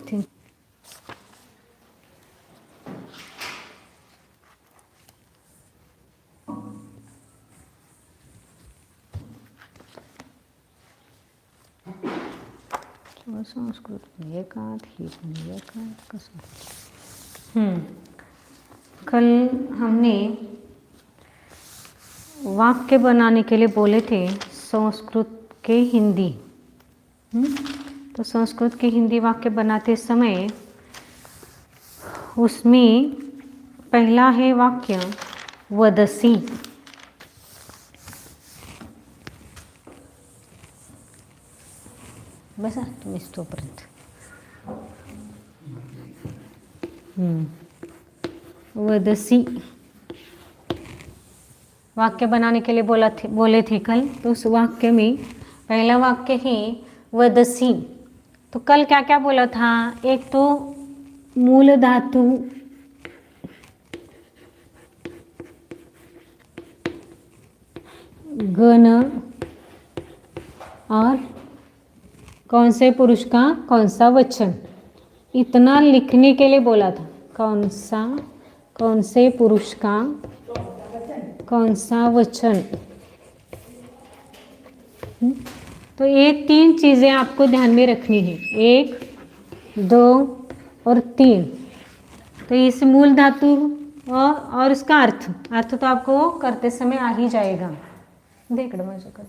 Think Sanskrit एकांत ही एकांत कसं। कल हमने वाक्य बनाने के लिए बोले थे संस्कृत के हिंदी। तो संस्कृत के हिंदी वाक्य बनाते समय उसमें पहला है वाक्य वदसी। बसा तुम्ही तोपर्यंत। वदसी वाक्य बनाने के लिए बोले थे कल। तो उस वाक्य में पहला वाक्य है वदसी। तो कल क्या क्या बोला था? एक तो मूल धातु, गण और कौन से पुरुष का कौन सा वचन, इतना लिखने के लिए बोला था। कौन से पुरुष का कौन सा वचन। तो ये 3 चीजें आपको ध्यान में रखनी है, 1, 2 और 3। तो इस मूल धातु और उसका अर्थ तो आपको करते समय आ ही जाएगा। देख लो मजा कर।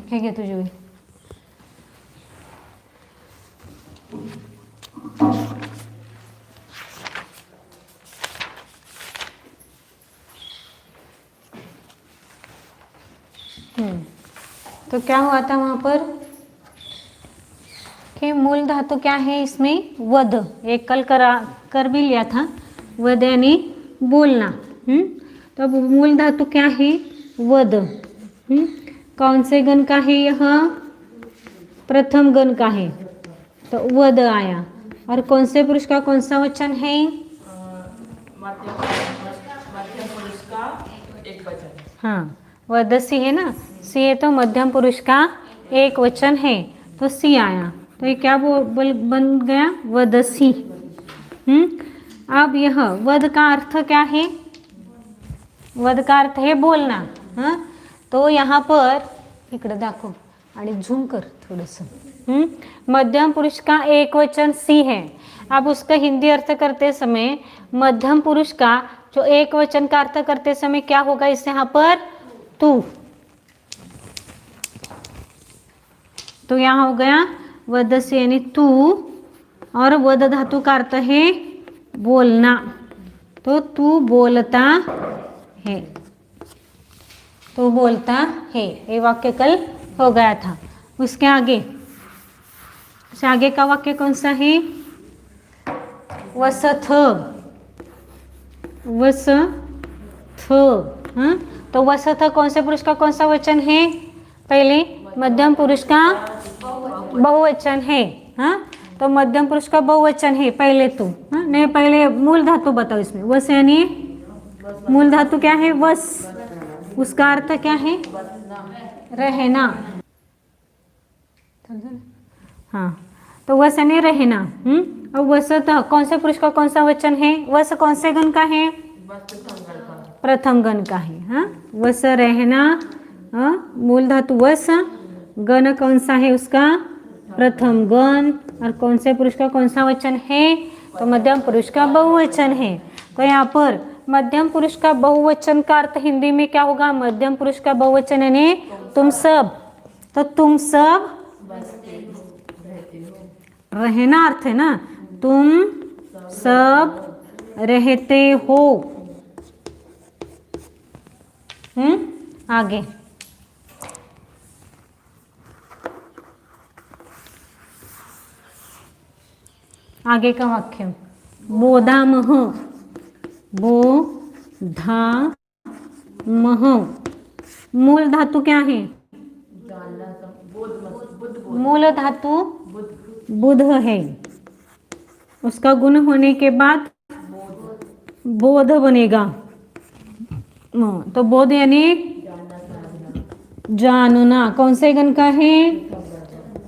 ठीक है तुझे। तो क्या हुआ था वहां पर कि मूल धातु क्या है इसमें? वद। एक कल कर भी लिया था, वद यानी बोलना। तो अब मूल धातु क्या है? वद। कौन से गण का है यह? प्रथम गण का है, तो वद आया। और कौन से पुरुष का कौन सा वचन है? मध्यम पुरुष का एक वचन। हाँ, वदसी है ना, सी है तो मध्यम पुरुष का एक वचन है, तो सी आया। तो ये क्या बन गया? वदसी। अब यह वद का अर्थ क्या है? वद का अर्थ है बोलना। तो यहाँ पर इकडे दाखव आणि झूम कर थोडंसं। मध्यम पुरुष का एक वचन सी है। अब उसका हिंदी अर्थ करते समय मध्यम पुरुष का जो एक वचन का अर्थ करते समय क्या होगा इस यहाँ पर? तू। तो यहाँ हो गया वदसी यानी तू, और वद धातु का अर्थ है बोलना। तो तू बोलता है, तो बोलता है। ये वाक्य कल हो गया था। उसके आगे का वाक्य कौन सा है? वसथ। तो वसथ कौन से पुरुष का कौन सा वचन है? पहले मध्यम पुरुष का बहुवचन है। तो मध्यम पुरुष का बहुवचन है पहले तो। नहीं, पहले मूल धातु बताओ इसमें। वस यानी मूल धातु क्या है? वस। उसका अर्थ क्या है? रहना। हाँ, तो वस यानी रहना। और वसत कौन से पुरुष का कौन सा वचन है? वस कौन से गण का है? प्रथम गण का है। वस रहना, मूल धातु वस। गण कौन सा है उसका? प्रथम गण। और कौन से पुरुष का कौन सा वचन है? तो मध्यम पुरुष का बहुवचन है। तो यहाँ पर मध्यम पुरुष का बहुवचन का अर्थ हिंदी में क्या होगा? मध्यम पुरुष का बहुवचन यानी तुम सब। तो तुम सब रहना अर्थ है ना, तुम सब रहते हो। आगे का वाक्य बोधामह। बोधामह मूल धातु क्या है? मूल धातु बुध है। उसका गुण होने के बाद बोध बनेगा। तो बोध यानी जानना कौन से गण का है?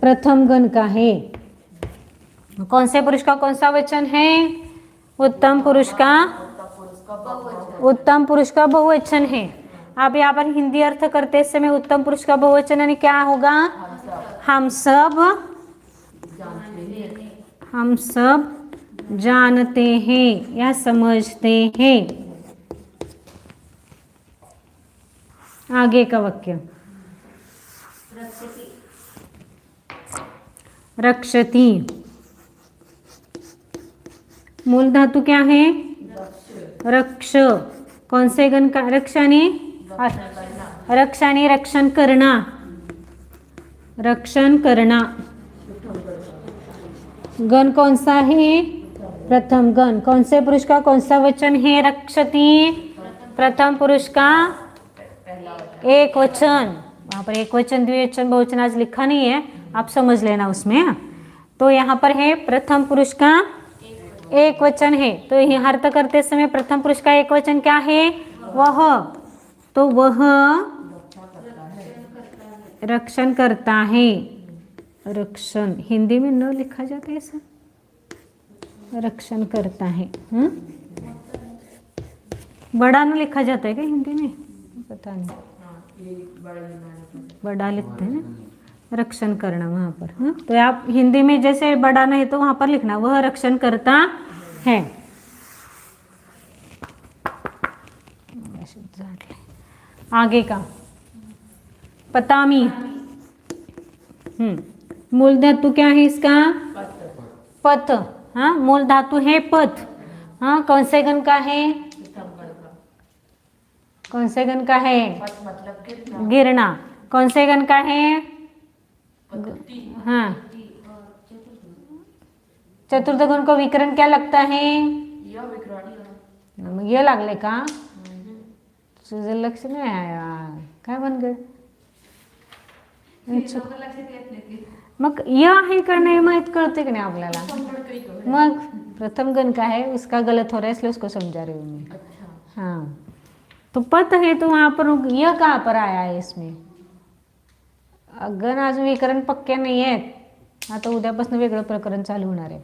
प्रथम गण का है। कौन से पुरुष का कौन सा वचन है? उत्तम पुरुष का, उत्तम पुरुष का बहुवचन है। आप यहाँ पर हिंदी अर्थ करते समय उत्तम पुरुष का बहुवचन यानी क्या होगा? हम सब जानते हैं या समझते हैं। आगे का वाक्य रक्षति। मूल धातु क्या है? रक्ष। कौन से गण का? रक्षाने, रक्षाने रक्षण करना, रक्षण करना। गण कौन सा है? प्रथम गण। कौन से पुरुष का कौन सा वचन है? रक्षति। प्रथम पुरुष का एक वचन। वहां पर एक वचन, द्विवचन, बहुवचन आज लिखा नहीं है, आप समझ लेना उसमें। तो यहाँ पर है प्रथम पुरुष का एक वचन है। तो यहाँ अर्थ करते समय प्रथम पुरुष का एक वचन क्या है? वह। तो वह रक्षण करता है। रक्षण हिंदी में न लिखा जाता है ऐसा, रक्षण करता है। बड़ा न लिखा जाता है क्या हिंदी में? पता नहीं, बड़ा लिखते हैं ना, रक्षण करना वहां पर। तो आप हिंदी में जैसे बड़ा नहीं तो वहां पर लिखना वह रक्षण करता है। आगे का पतामी। मूल धातु क्या है इसका? पत। हाँ, मूल धातु है पत। हाँ, कौन से गण का है? कौन से गण का है? गिरना। कौन से गण का है? हाँ, चतुर्थ गुण को विकरण क्या लगता है? ये लागले का? तुझं लक्ष नाही आया, काय बनगड? मग यह आहे का नहीं माहित कळते की नहीं आपल्याला? मग प्रथम गण का है, उसका गलत हो रहा है इसलिए उसको समझा रही हूँ मैं। हाँ, तो पत है तो वहां पर यह कहाँ पर आया है इसमें? गण अजून विकरण पक्के नाही आहेत। आता उद्यापासून वेगळं प्रकरण चालू होणार आहे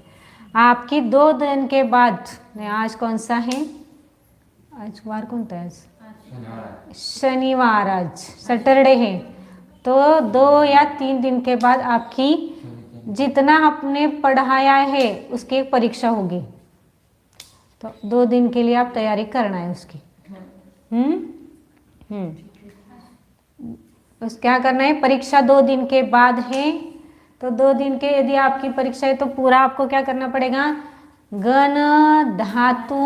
आपकी। 2 दिन के बाद, आज कौन सा है? आज वार कौनता है? शनिवार। आज सैटरडे है। तो 2 या 3 दिन के बाद आपकी जितना आपने पढ़ाया है उसकी एक परीक्षा होगी। तो 2 दिन के लिए आप तैयारी करना है उसकी। उस क्या करना है? परीक्षा 2 दिन के बाद है। तो 2 दिन के यदि आपकी परीक्षा है तो पूरा आपको क्या करना पड़ेगा? गण, धातु,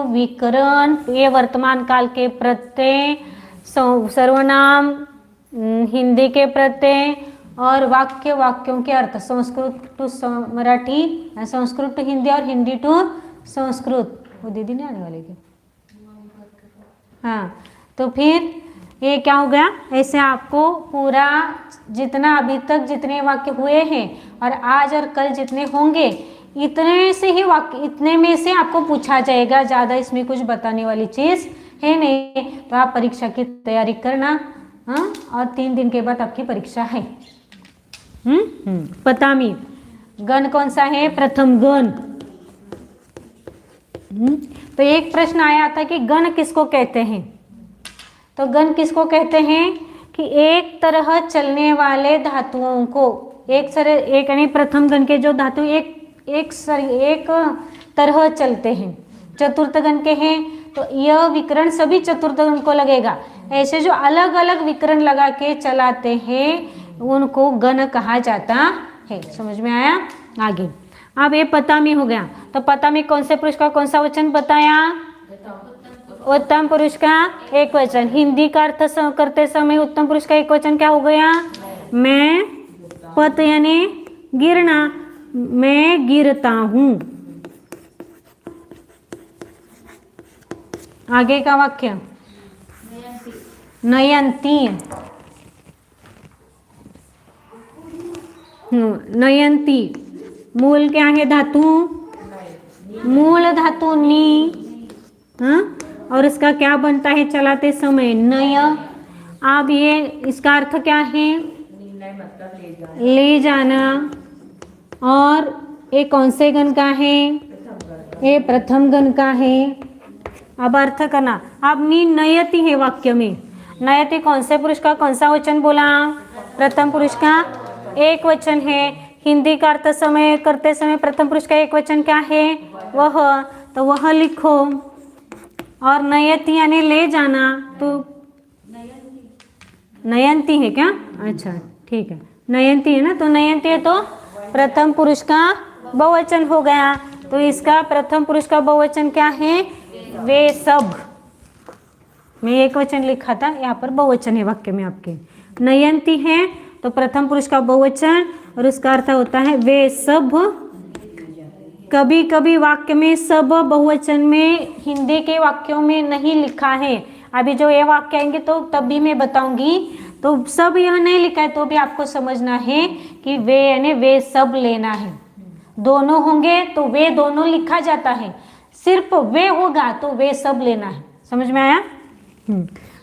विकरण, ये वर्तमान काल के प्रत्यय, सर्वनाम, हिंदी के प्रत्यय और वाक्यों के अर्थ, संस्कृत टू मराठी, संस्कृत टू हिंदी और हिंदी टू संस्कृत। वो दीदी नहीं आने वाले क्या? हाँ, तो फिर ये क्या हो गया? ऐसे आपको पूरा जितना अभी तक जितने वाक्य हुए हैं और आज और कल जितने होंगे इतने से ही वाक्य, इतने में से आपको पूछा जाएगा। ज़्यादा इसमें कुछ बताने वाली चीज़ है नहीं। तो आप परीक्षा की तैयारी करना। हाँ, और 3 दिन के बाद आपकी परीक्षा है। पतामी। गण कौन सा है? प्रथम गण। तो एक प्रश्न आया था कि गण किसको कहते हैं? तो गण किसको कहते हैं कि एक तरह चलने वाले धातुओं को, एक यानी प्रथम गण के जो धातु एक तरह चलते हैं। चतुर्थ गण के हैं तो यह विकरण सभी चतुर्थ गण को लगेगा। ऐसे जो अलग अलग विकरण लगा के चलाते हैं उनको गण कहा जाता है। समझ में आया? आगे अब ये पता में हो गया। तो पता में कौन से पुरुष का कौन सा वचन बताया? उत्तम पुरुष का एक वचन। हिंदी का अर्थ करते समय उत्तम पुरुष का एक वचन क्या हो गया? मैं, पत यानी गिरना, मैं गिरता हूं। आगे का वाक्य नयंती। नयंती मूल क्या है? धातु, मूल धातु नी। हाँ, और इसका क्या बनता है चलाते समय? नय। अब ये इसका अर्थ क्या है? निर्णय मतलब ले जाना। ले जाना। और ये कौन से गण का है? ये प्रथम गण का है। अब अर्थ करना। अब नयति है वाक्य में। नयति कौन से पुरुष का कौन सा वचन बोला? प्रथम पुरुष का एक वचन है। हिंदी का अर्थ समय करते समय प्रथम पुरुष का एक वचन क्या है? वह। तो वह लिखो। और नयति यानी ले जाना, तो नयंती है क्या? अच्छा ठीक है, नयंती है ना, तो नयंती है तो प्रथम पुरुष का बहुवचन हो गया। तो इसका प्रथम पुरुष का बहुवचन क्या है? वे सब। मैं एक वचन लिखा था, यहाँ पर बहुवचन है वाक्य में आपके। नयंती है तो प्रथम पुरुष का बहुवचन और उसका अर्थ होता है वे सब। कभी कभी वाक्य में सब बहुवचन में हिंदी के वाक्यों में नहीं लिखा है। अभी जो ये वाक्य आएंगे तो तब भी मैं बताऊंगी। तो सब यह नहीं लिखा है तो भी आपको समझना है कि वे यानी वे सब लेना है। दोनों होंगे तो वे दोनों लिखा जाता है, सिर्फ वे होगा तो वे सब लेना है। समझ में आया?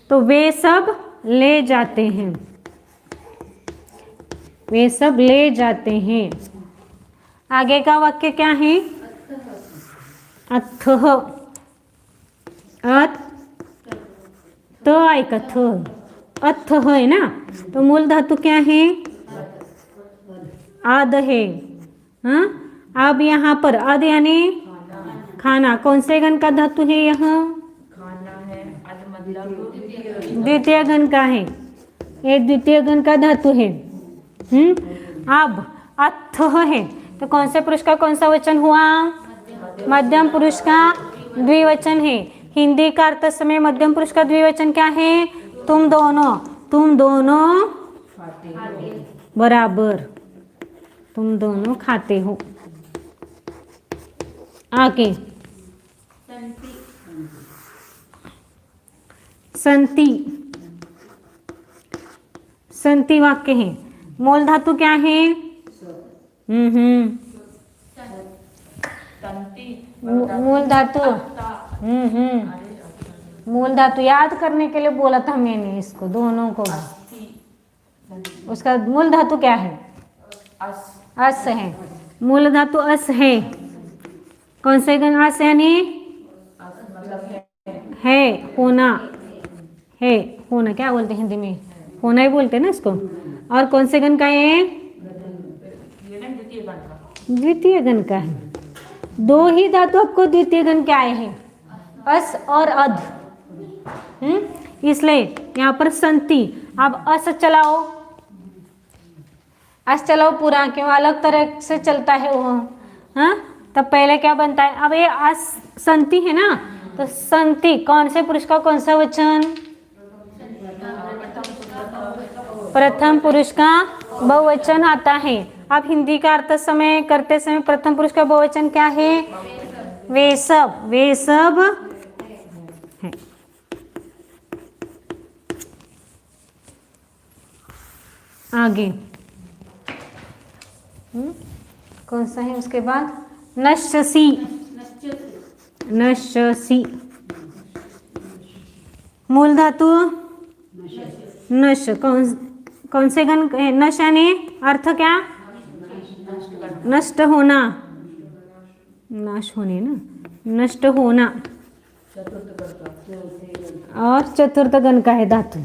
तो वे सब ले जाते हैं, वे सब ले जाते हैं। आगे का वाक्य क्या है? अथः। अथ अथः है ना, तो मूल धातु क्या है? आद है। हाँ, अब यहाँ पर आद यानी खाना। कौन से गण का धातु है? यह खाना है। आद मतलब द्वितीय गण का है। ये द्वितीय गण का धातु है। अब अथः है तो कौन से पुरुष का कौन सा वचन हुआ? मध्यम पुरुष का द्विवचन है। हिंदी का अर्थ समय मध्यम पुरुष का द्विवचन क्या है? तुम दोनों। तुम दोनों बराबर, तुम दोनों खाते हो। आगे संति। संति वाक्य है। मूल धातु क्या है? मूल धातु मूल धातु याद करने के लिए बोला था मैंने इसको, दोनों को। उसका मूल धातु क्या है? अस है। मूल धातु अस है। कौन से गण? अस यानी है, होना है। होना क्या बोलते हैं हिंदी में? होना ही बोलते हैं ना इसको। और कौन से गण का है? द्वितीय गण का है। दो ही धातु आपको द्वितीय गण के आए हैं, अस और अध। इसलिए यहाँ पर संति। अब अस चलाओ, अस चलाओ पूरा, क्यों अलग तरह से चलता है वो। हाँ, तब पहले क्या बनता है? अब ये अस संति है ना, तो संति कौन से पुरुष का कौन सा वचन? प्रथम पुरुष का बहुवचन आता है। अब हिंदी का अर्थ समय करते समय प्रथम पुरुष का बहुवचन क्या है? वे सब। वे सब है। आगे कौन सा है? उसके बाद नश्यसी। नश्यसी मूल धातु नश। कौन से गण? नश यानी अर्थ क्या? नष्ट होना, नाश होने ना, नष्ट होना। और चतुर्थ गण का है धातु।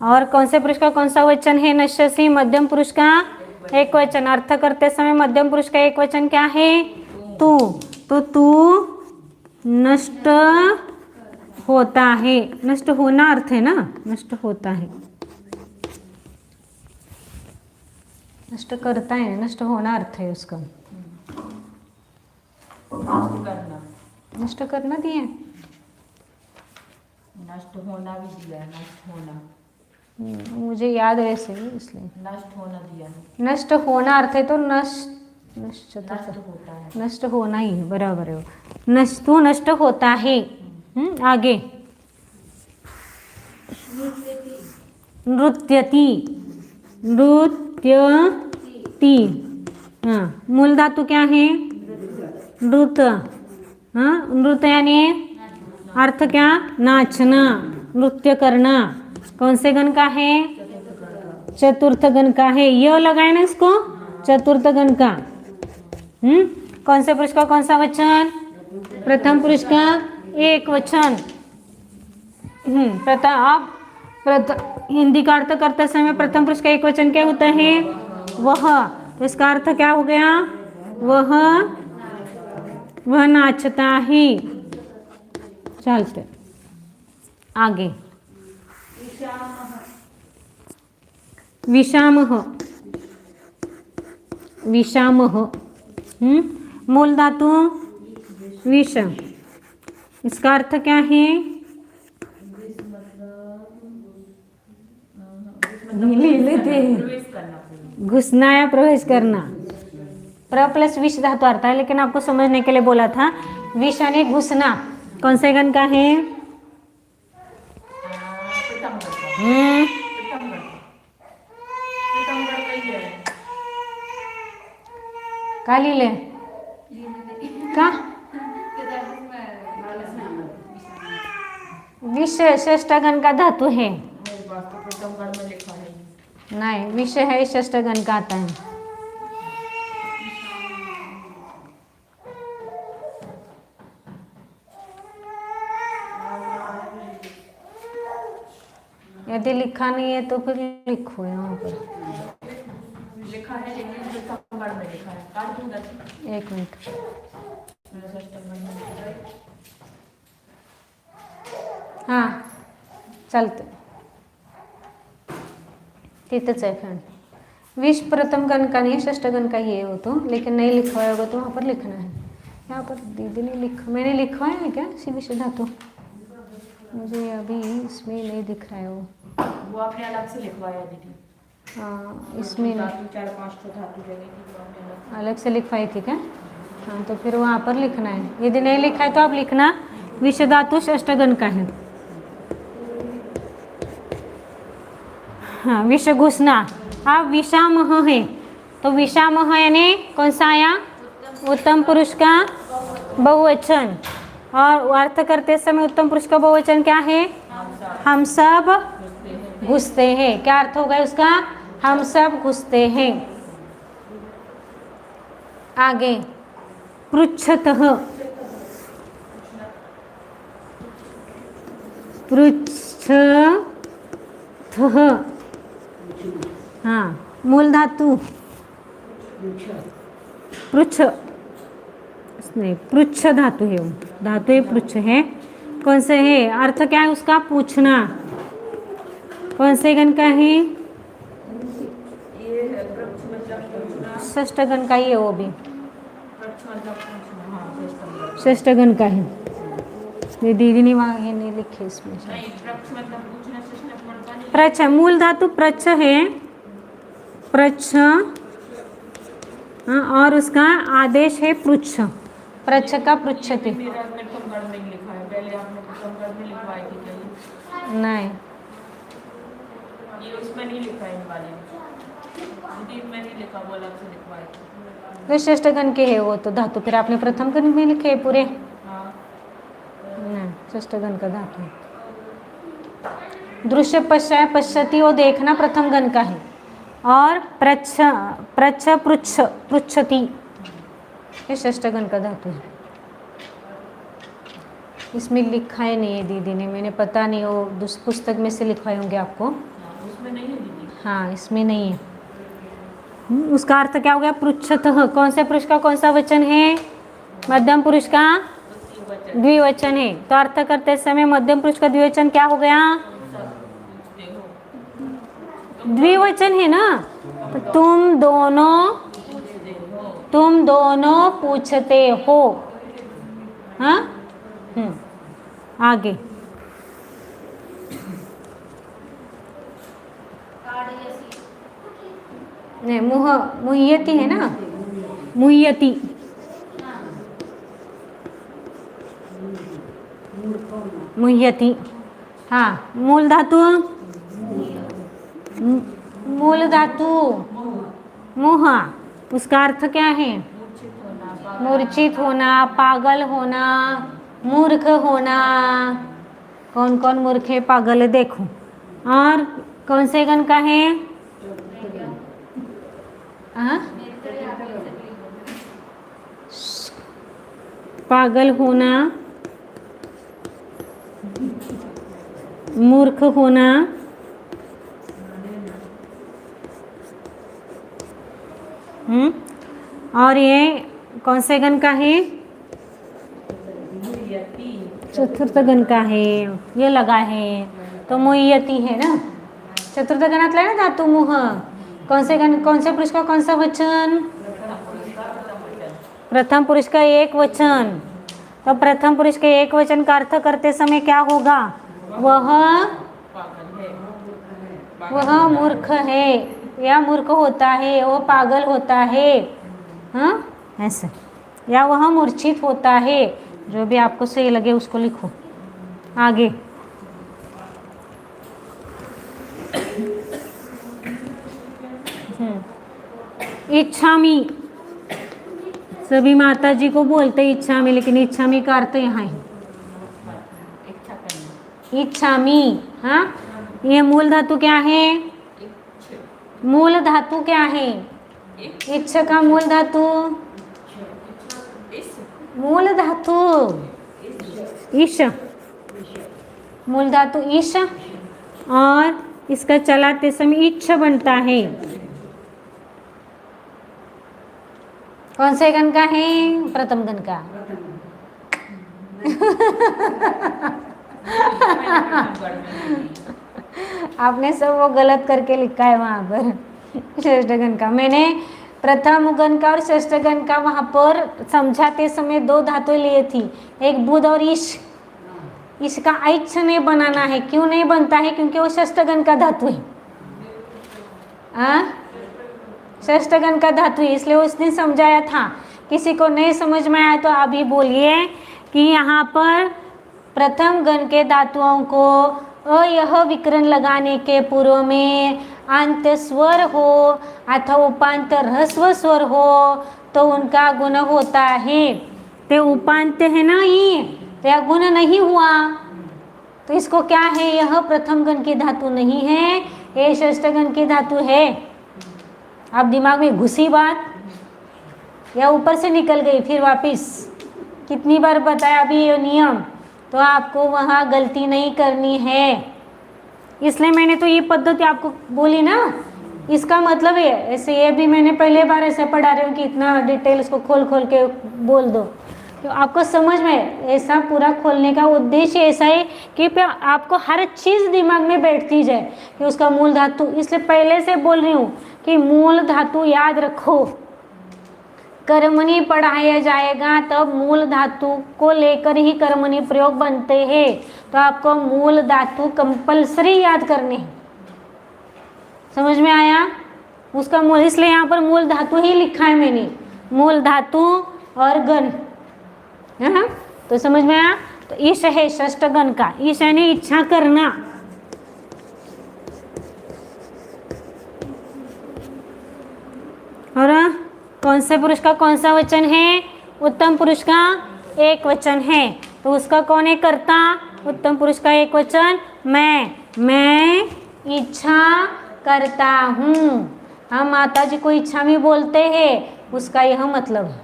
और कौन से पुरुष का कौन सा वचन है? नश्यसी मध्यम पुरुष का एक वचन। अर्थ करते समय मध्यम पुरुष का एक वचन क्या है? तू। तो तू नष्ट होता है। नष्ट होना अर्थ है ना, नष्ट होता है। नष्ट करता है, नष्ट होना अर्थ है उसका। करना, नष्ट करना दिया, नष्ट होना भी दिया। नष्ट होना मुझे याद है ऐसे ही, इसलिए नष्ट होना दिया है। नष्ट होना अर्थ है तो नष्ट नष्ट होता है। नष्ट होना ही है, बराबर है। नष्ट तो नष्ट होता है। आगे नृत्यति। नृत्यति। हाँ, मूल धातु क्या है? नृत्य। हाँ, नृत्य यानी अर्थ क्या? नाचना। नृत्य करना। कौन से गण का है? चतुर्थ गण का है। य लगाए ना इसको, चतुर्थ गण का। कौन से पुरुष का कौन सा वचन? प्रथम पुरुष का एक वचन। हिंदी का अर्थ करते समय प्रथम पुरुष का एक वचन क्या होता है? वह। तो इसका अर्थ क्या हो गया? वह नाचता है। चलते आगे। विषामः, विषामः। मूल धातु विष, इसका अर्थ क्या है? प्रवेश करना, घुसना या प्रवेश करना। प्र प्लस विष धातु आता है, लेकिन आपको समझने के लिए बोला था विष यानी घुसना। कौन से गण का है? का लिहिले का? विष षष्ठ गण का धातु है। नहीं, विष है षष्ठ गण का आता है। यदि लिखा नहीं है तो फिर लिखो यहाँ पर। लिखा है लेकिन संगण में लिखा है। काट दूंगा। एक मिनट। हाँ चालतं, तिथंच आहे फ्रेंड। विष प्रथम गण का नहीं, षष्ठ गण का ये हो तो, लेकिन नहीं लिखा होगा तो वहाँ पर लिखना है। यहाँ पर दीदी ने लिखा, मैंने लिखवाया है क्या विष धातु? मुझे अभी इसमें नहीं दिख रहा है। वो आपने अलग से लिखवाया दीदी। हाँ, इसमें 4-5 तो धातु जगह अलग से लिखवाई थी क्या? हाँ, तो फिर वहाँ पर लिखना है। यदि नहीं लिखा है तो आप लिखना विष धातु षष्ठ गण का है। हाँ, विष घुसना। अब विषामह है, तो विषामह यानी कौन सा आया? उत्तम पुरुष का बहुवचन। और अर्थ करते समय उत्तम पुरुष का बहुवचन क्या है? हम सब घुसते हैं। क्या अर्थ होगा उसका? हम सब घुसते हैं। आगे पृच्छतः, पृच्छतः। हाँ, मूल धातु पृच्छ, नहीं पृच्छ धातु है, वो धातु है पृच्छ है। कौन से है? अर्थ क्या है उसका? पूछना। कौन से गण का है? षष्ठ गण का ही है वो भी, षष्ठ गण का है। ये दीदी ने वहाँ ये नहीं लिखे इसमें। प्रच्छ, मूल धातु प्रच्छ है, प्रच्छ। हाँ, और उसका आदेश है पृच्छ, प्रच्छ का पृच्छति। नहीं, ये उसमें नहीं लिखा है, इन वाले में नहीं लिखा, वो अलग से लिखवाए। तो षष्ठ गण के है वो तो धातु, फिर आपने प्रथम गण में लिखे पूरे। हाँ, नहीं, षष्ठ गण का धातु। दृश्य पश्चाय पश्यति वो देखना प्रथम गण का है। और प्रच्छ, प्रच्छ पृच्छ, पृच्छति ये षष्ठ गण का धातु है। इसमें लिखा ही नहीं है दीदी ने, मैंने पता नहीं वो पुस्तक में से लिखवाए होंगे आपको। उसमें नहीं है दीदी। हाँ, इसमें नहीं है। उसका अर्थ क्या हो गया? पृच्छतः। कौन से पुरुष का कौन सा वचन है? मध्यम पुरुष का द्विवचन है। तो अर्थ करते समय मध्यम पुरुष का द्विवचन क्या हो गया? द्विवचन है ना, तो तुम दोनों पूछते हो। हाँ, आगे नहीं, मुह्यति है ना, मुह्यति। मुह्यति। हाँ, मूल धातु मुह, उसका अर्थ क्या है? मूर्छित होना, पागल होना, मूर्ख होना। कौन कौन मूर्ख है पागल है देखो। और कौन से गण का है? हाँ? पागल होना, मूर्ख होना, और ये कौन से गण का है? चतुर्थ गण का है, ये लगा है तो मुय्यति है ना। चतुर्थ गणातला है ना धातु मुह। कौन से गण, कौन से पुरुष का कौन सा वचन? प्रथम पुरुष का एक वचन। तो प्रथम पुरुष के एक वचन का अर्थ करते समय क्या होगा? वह मूर्ख है या मूर्ख होता है, वह पागल होता है, हाँ ऐसे, या वह मूर्छित होता है। जो भी आपको सही लगे उसको लिखो। आगे इच्छामी, सभी माता जी को बोलते इच्छामी, लेकिन इच्छामी का अर्थ यहाँ है इच्छामी। हाँ, ये मूल धातु क्या है? मूल धातु क्या है? इच्छ का मूल धातु, मूल धातु ईश, मूल धातु ईश, और इसका चलाते समय इच्छ बनता है। कौन से गण का है? प्रथम गण का। आपने सब वो गलत करके लिखा है वहां पर षष्ठ गण का। मैंने प्रथम गण का और षष्ठ गण का वहां पर समझाते समय दो धातु लिए थी, एक बुध और ईश। इसका ऐच्छ नहीं बनाना है। क्यों नहीं बनता है? क्योंकि वो षष्ठ गण का धातु है। षष्ठ गण का धातु है, इसलिए उस दिन समझाया था। किसी को नहीं समझ में आया तो अभी बोलिए कि यहाँ पर प्रथम गण के धातुओं को यह विकरण लगाने के पूर्व में अंत स्वर हो अथवा उपांत ह्रस्व स्वर हो तो उनका गुण होता है। ते उपांत है ना, ये तो गुण नहीं हुआ तो इसको क्या है? यह प्रथम गण की धातु नहीं है, ये षष्ठ गण की धातु है। आप दिमाग में घुसी बात या ऊपर से निकल गई फिर वापिस? कितनी बार बताया अभी ये नियम, तो आपको वहाँ गलती नहीं करनी है। इसलिए मैंने तो ये पद्धति आपको बोली ना। इसका मतलब है ऐसे, ये भी मैंने पहले बार ऐसे पढ़ा रही हूँ कि इतना डिटेल इसको खोल खोल के बोल दो तो आपको समझ में। ऐसा पूरा खोलने का उद्देश्य ऐसा है कि आपको हर चीज़ दिमाग में बैठती जाए कि उसका मूल धातु। इसलिए पहले से बोल रही हूँ कि मूल धातु याद रखो। कर्मणि पढ़ाया जाएगा तब मूल धातु को लेकर ही कर्मणि प्रयोग बनते हैं, तो आपको मूल धातु कंपलसरी याद करने हैं। समझ में आया? उसका मूल, इसलिए यहाँ पर मूल धातु ही लिखा है मैंने, मूल धातु और गण। हाँ, तो समझ में आया? तो ईश है षष्ठ गण का। ईश यानी इच्छा करना। और कौन से पुरुष का कौन सा वचन है? उत्तम पुरुष का एक वचन है, तो उसका कौन है कर्ता? उत्तम पुरुष का एक वचन मैं इच्छा करता हूँ। हम माता जी को इच्छा में बोलते हैं, उसका यह मतलब है।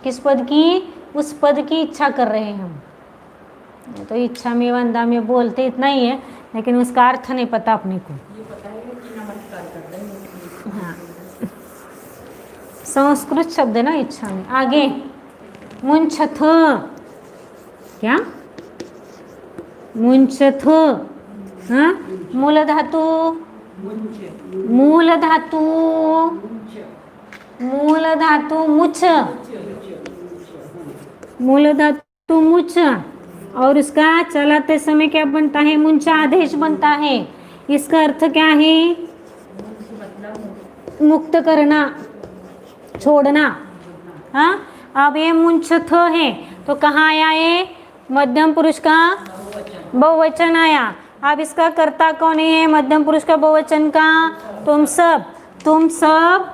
किस पद की? उस पद की इच्छा कर रहे हैं हम। तो इच्छा में वंदा में बोलते इतना ही है, लेकिन उसका अर्थ नहीं पता अपने को। ये पता है कि नमस्कार कर रहे हैं। हाँ, संस्कृत शब्द है ना इच्छा में। आगे मुंछथ, क्या? मुंछथ, हाँ, मूल धातु, मूल धातु, मूल धातु मुछ, मूल धातु मुछ, और उसका चलाते समय क्या बनता है? मुंचा आदेश बनता है। इसका अर्थ क्या है? मुक्त करना, छोड़ना। हाँ, अब ये मुंछथ है तो कहाँ आया? ये मध्यम पुरुष का बहुवचन आया। अब इसका कर्ता कौन है? मध्यम पुरुष का बहुवचन का तुम सब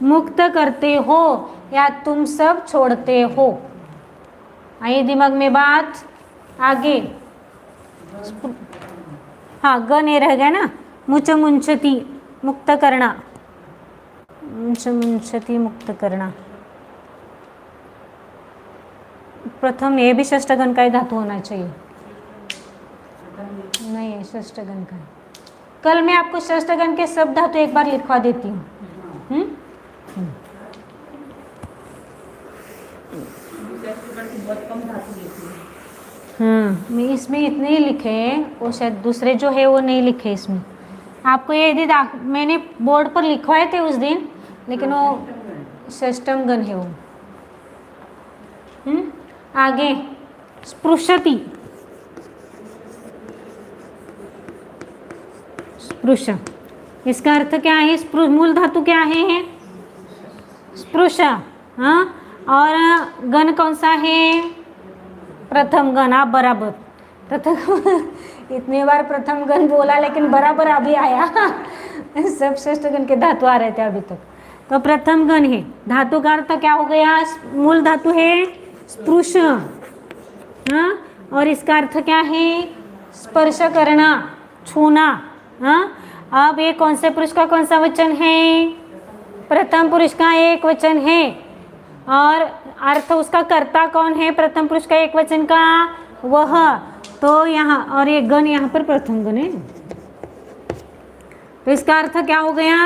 मुक्त करते हो या तुम सब छोड़ते हो। आई दिमाग में बात? आगे हाँ गण ये रह गया ना, मुच मुंचती मुक्त करना, मुच मुंचती मुक्त करना। प्रथम ये भी षष्ठगण का ही धातु होना चाहिए, नहीं है षष्ठगण का। कल मैं आपको षष्ठगण के सब धातु एक बार लिखवा देती हूँ। बहुत कम धातु देती है। मैं इसमें इतने ही लिखे हैं, वो शायद दूसरे जो है वो नहीं लिखे इसमें। आपको ये यदि मैंने बोर्ड पर लिखवाए थे उस दिन, लेकिन वो षष्ठम गण है वो। आगे स्पृशति, स्पृश, इसका अर्थ क्या है? मूल धातु क्या है? स्पृश। हाँ, और गण कौन सा है? प्रथम गण। आप बराबर प्रथम इतनी बार प्रथम गण बोला लेकिन बराबर अभी आया सब षष्ठ गण के धातु आ रहे थे अभी तक। तो प्रथम गण है, धातु का अर्थ क्या हो गया? मूल धातु है स्पृश। हाँ, और इसका अर्थ क्या है? स्पर्श करना, छूना। हाँ, अब ये कौन से पुरुष का कौन सा वचन है? प्रथम पुरुष का एक वचन है। और अर्थ उसका कर्ता कौन है? प्रथम पुरुष का एक वचन का वह। तो यहाँ, और ये गण यहाँ पर प्रथम गण है, तो इसका अर्थ क्या हो गया?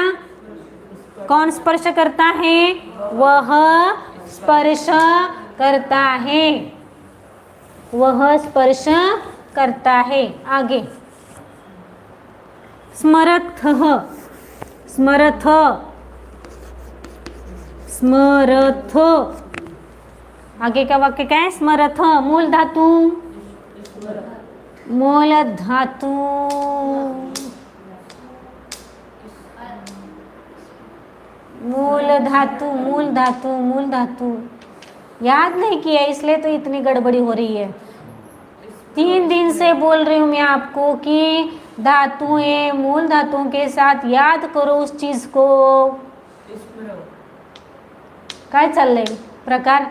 कौन स्पर्श करता है? वह स्पर्श करता है, वह स्पर्श करता है। आगे स्मरथ, स्मरथ, स्मरथ। आगे का वाक्य क्या है? स्मरथ। मूल धातु, मूल धातु, मूल धातु, मूल धातु, मूल धातु याद नहीं किया इसलिए तो इतनी गड़बड़ी हो रही है। 3 दिन से बोल रही हूँ मैं आपको कि धातुएं मूल धातुओं के साथ याद करो उस चीज को। काय चाललंय प्रकार?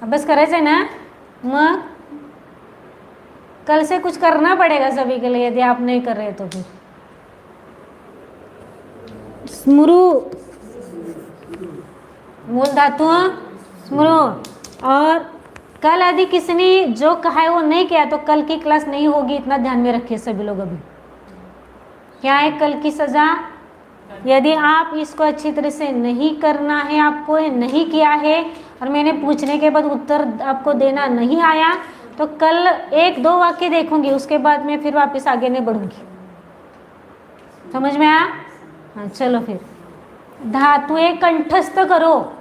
अभ्यास करायचा है ना? मग कल से कुछ करना पड़ेगा सभी के लिए, यदि आप नहीं कर रहे तो फिर। स्मृ, मूल धातु स्मृ। और कल यदि किसी ने जो कहा है वो नहीं किया तो कल की क्लास नहीं होगी, इतना ध्यान में रखिए सभी लोग। अभी क्या है कल की सजा? यदि आप इसको अच्छी तरह से नहीं करना है, आपको नहीं किया है, और मैंने पूछने के बाद उत्तर आपको देना नहीं आया, तो कल 1-2 वाक्य देखूंगी, उसके बाद मैं फिर वापस आगे नहीं बढ़ूंगी। समझ में आया? हाँ, चलो फिर धातुएं कंठस्थ करो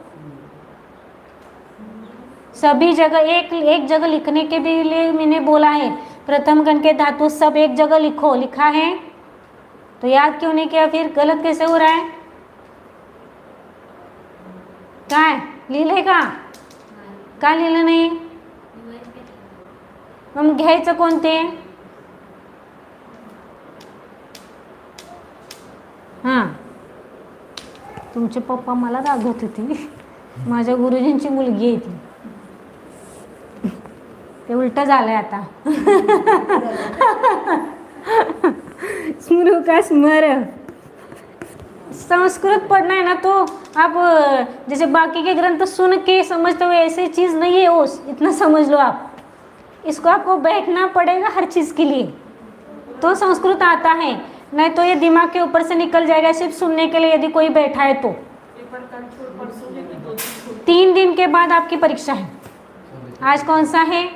सभी जगह। एक जगह लिखने के भी लिए मैंने बोला है, प्रथम गण के धातु सब एक जगह लिखो, लिखा है तो याद क्यों नहीं किया? फिर गलत कैसे हो रहा है? काय लिहिले का? का लिहिलं नाही? मग घ्यायचं कोणते? हां, तुमचे पप्पा मला रागवत होती, माझ्या गुरुजींची मुलगी आहे ती, ते उलट झालंय आता स्मृ का स्मर। संस्कृत पढ़ना है ना तो आप जैसे बाकी के ग्रंथ सुन के समझते हो, ऐसी चीज़ नहीं है वो, इतना समझ लो आप। इसको आपको बैठना पड़ेगा हर चीज़ के लिए, तो संस्कृत आता है, नहीं तो ये दिमाग के ऊपर से निकल जाएगा सिर्फ सुनने के लिए यदि कोई बैठा है तो। 3 दिन के बाद आपकी परीक्षा है। आज कौन सा है?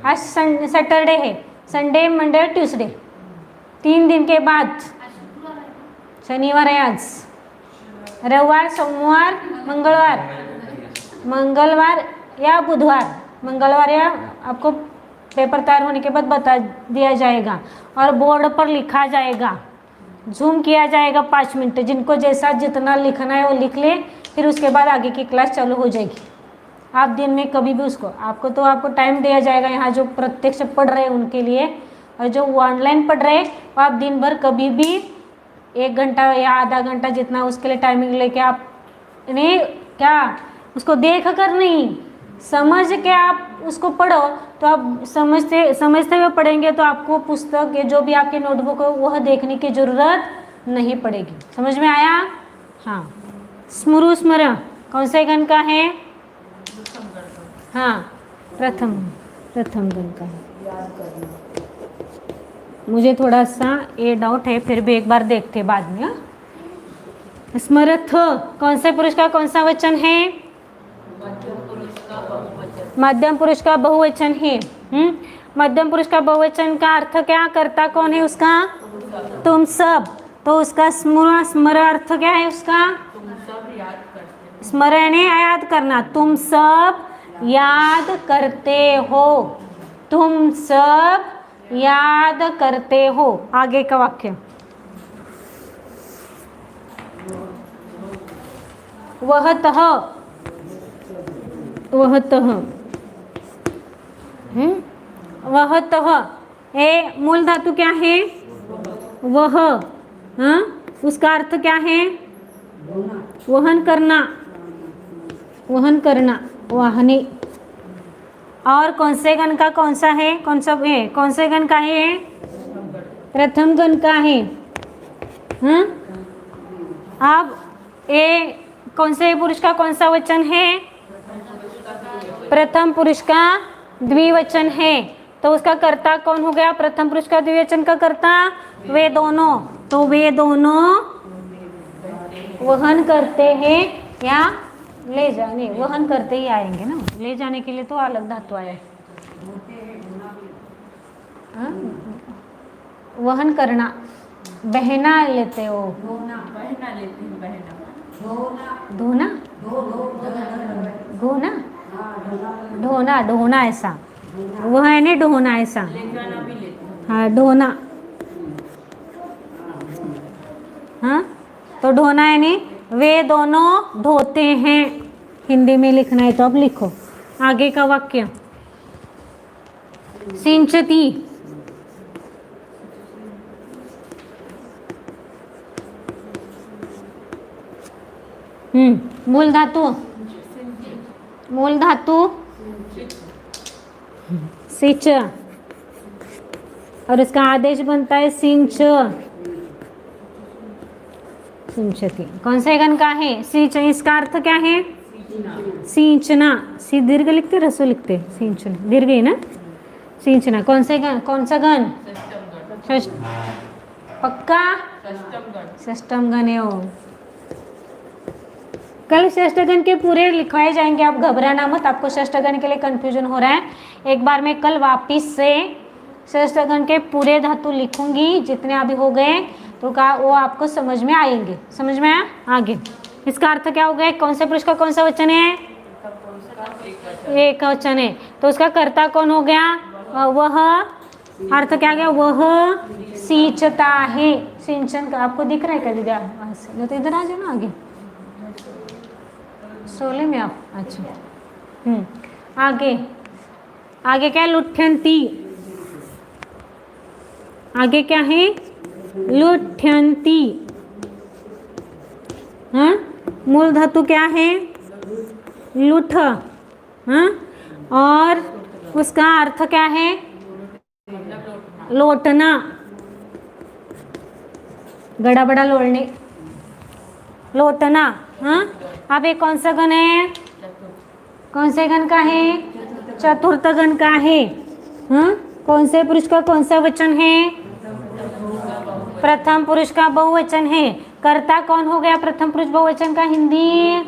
आज सैटरडे है, संडे, मंडे, ट्यूसडे, 3 दिन के बाद। शनिवार है आज, रविवार, सोमवार, मंगलवार, मंगलवार या बुधवार, मंगलवार या आपको पेपर तैयार होने के बाद बता दिया जाएगा और बोर्ड पर लिखा जाएगा, जूम किया जाएगा 5 मिनट। जिनको जैसा जितना लिखना है वो लिख ले, फिर उसके बाद आगे की क्लास चालू हो जाएगी। आप दिन में कभी भी उसको आपको टाइम दिया जाएगा यहाँ जो प्रत्यक्ष पढ़ रहे हैं उनके लिए, और जो ऑनलाइन पढ़ रहे हैं वो आप दिन भर कभी भी 1 घंटा या आधा घंटा जितना उसके लिए टाइमिंग लेके आप इन्हें क्या उसको देख कर नहीं, समझ के आप उसको पढ़ो तो आप समझते हुए पढ़ेंगे तो आपको पुस्तक ये जो भी आपके नोटबुक हो वह देखने की जरूरत नहीं पड़ेगी। समझ में आया? हाँ। स्मृ स्मर कौन से गण का है? हाँ, प्रथम गण का है। मुझे थोड़ा सा ये डाउट है, फिर भी एक बार देखते बाद में। स्मरथ कौन से पुरुष का कौन सा वचन है? मध्यम पुरुष का बहुवचन है। मध्यम पुरुष का बहुवचन का अर्थ क्या? कर्ता कौन है उसका? तुम सब। तो उसका स्मर अर्थ क्या है उसका? स्मरण याद करना। तुम सब याद करते हो, तुम सब याद करते हो। आगे का वाक्य, वहतः वहतः ए मूल धातु क्या है? वह। हाँ, उसका अर्थ क्या है? वहन करना, वहन करना, वाहनी। और कौन से गण का कौन सा है? कौन से गण का है? प्रथम गण का है। हाँ, अब ए कौन से पुरुष का कौन सा वचन है? प्रथम पुरुष का द्विवचन है। तो उसका कर्ता कौन हो गया? प्रथम पुरुष का द्विवचन का कर्ता वे दोनों। तो वे दोनों वहन करते हैं या ले जाने, वहन करते ही आएंगे ना। ले जाने के लिए तो अलग धातु आया है। वहन करना, बहना लेते हो, धोना, धोना, ढोना, ढोना ऐसा वह है नहीं, ढोना ऐसा। हाँ, ढोना। हाँ, तो ढोना है नहीं, वे दोनों ढोते हैं। हिंदी में लिखना है तो अब लिखो आगे का वाक्य। सिंचती, मूल धातु, मूल धातु सिंच, और इसका आदेश बनता है सिंच, सिंचती। कौन से गण का है? सिंच। इसका अर्थ क्या है? सिंचना। सी दीर्घ लिखते, रसो लिखते, सिंचना दीर्घ है ना। सिंचना। कौन से गण? कौन सा गण? पक्का षष्टम गण है वो। कल षष्ठ गण के पूरे लिखवाए जाएंगे, आप घबराना मत। आपको षष्ठ गण के लिए कंफ्यूजन हो रहा है, एक बार मैं कल वापिस से षष्ठ गण के पूरे धातु लिखूंगी जितने अभी हो गए, तो का वो आपको समझ में आएंगे। समझ में आया? आगे इसका अर्थ क्या हो गया? कौन से पुरुष का कौन सा वचन है? एक वचन है। तो उसका कर्ता कौन हो गया? वह। अर्थ क्या गया? वह सींचता है। सिंचन का आपको दिख रहा है क्या दीदी? तो इधर आ जाओ ना आगे, सोले में आप। अच्छा, आगे आगे क्या? लुठ्यंती। आगे क्या है? लुठ्यंती। हाँ, मूल धातु क्या है? लुठ। हाँ, और उसका अर्थ क्या है? लौटना, गड़ा बड़ा लोड़ने, लौटना। हाँ, अब ये कौन सा गण है? कौन से गण का है? चतुर्थ गण का है। हाँ, कौन से पुरुष का कौन सा वचन है? प्रथम पुरुष का बहुवचन है। कर्ता कौन हो गया प्रथम पुरुष बहुवचन का? हिंदी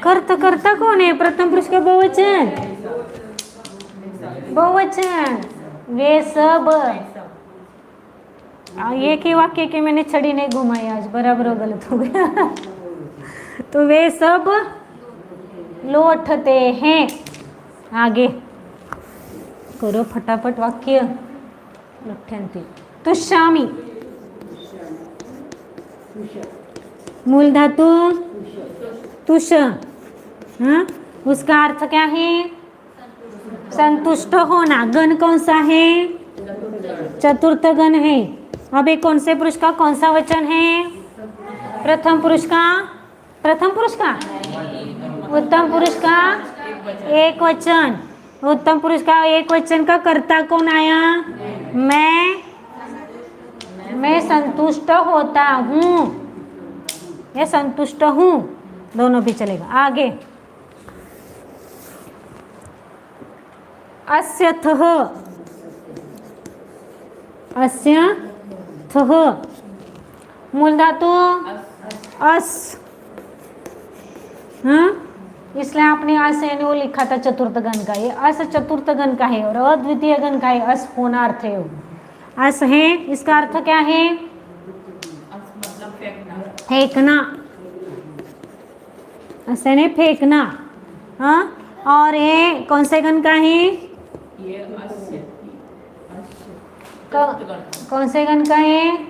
कर्ता कौन है प्रथम पुरुष का बहुवचन? बहुवचन वे सब। एक ही वाक्य के मैंने छड़ी नहीं घुमाई आज, बराबर गलत हो गया। तो वे सब लौटते हैं। आगे करो फटाफट वाक्य। लुठ्यंती। तुष्यामि, मूल धातु तुष। हाँ, उसका अर्थ क्या है? संतुष्ट होना। गण कौन सा है? चतुर्थ गण है। अब एक कौन से पुरुष का कौन सा वचन है? प्रथम पुरुष का। प्रथम पुरुष का उत्तम पुरुष का एक वचन। उत्तम पुरुष का एक वचन का कर्ता कौन आया? मैं संतुष्ट होता हूँ, ये संतुष्ट हूँ, दोनों भी चलेगा। आगे अस्यथः, अस्यथः मूल धातु अस, हाँ, इसलिए आपने अस यानी वो लिखा था चतुर्थ गण का। ये अस चतुर्थ गण का है और अद्वितीय गण का है। अस होना अर्थ है, अस है, इसका अर्थ क्या है? मतलब फेंकना। फेंकना, अस यानी फेंकना। हाँ, और ये कौन से गण का है? ये अस्य, कौन से गण का है?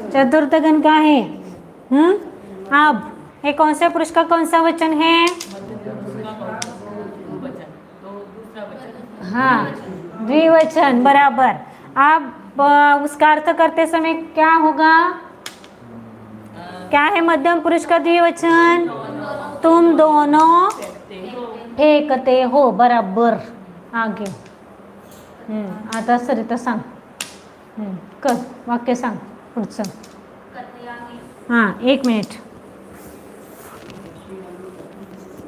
चतुर्थ गण का है। अब ये कौन से पुरुष का कौन सा वचन है? हाँ, द्विवचन, बराबर। अब उसका अर्थ करते समय क्या होगा? क्या है मध्यम पुरुष का द्विवचन? तुम दोनों फेकते हो, बराबर। आगे आता सरिता सांग, कर वाक्य सांग पुढचं। हाँ, 1 मिनिट।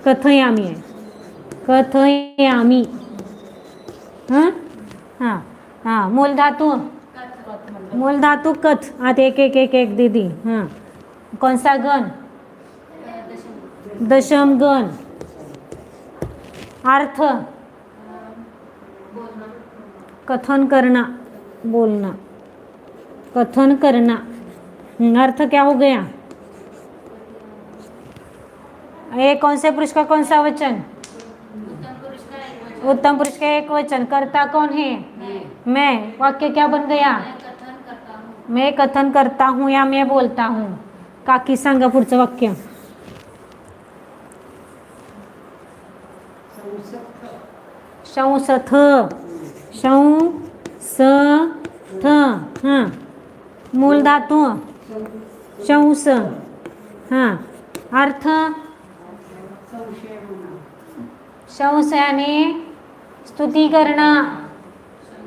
कथयामी आहे, कथयामी। हाँ हाँ हाँ, मूल धातु, मूल धातु कथ। आता एक दीदी। हाँ, कौन सा गण? दशम गण। अर्थ कथन करना, बोलना, कथन करना। अर्थ क्या हो गया? ये कौन से पुरुष का कौन सा वचन? उत्तम पुरुष का एक वचन। कर्ता कौन है? मैं। वाक्य क्या बन गया? मैं कथन करता हूँ या मैं बोलता हूँ। काकी सांगा पुढचं वाक्य। शंसथ, शंसथ। हाँ, मूल धातु शंस। हाँ, अर्थ शंस यानी स्तुति करना,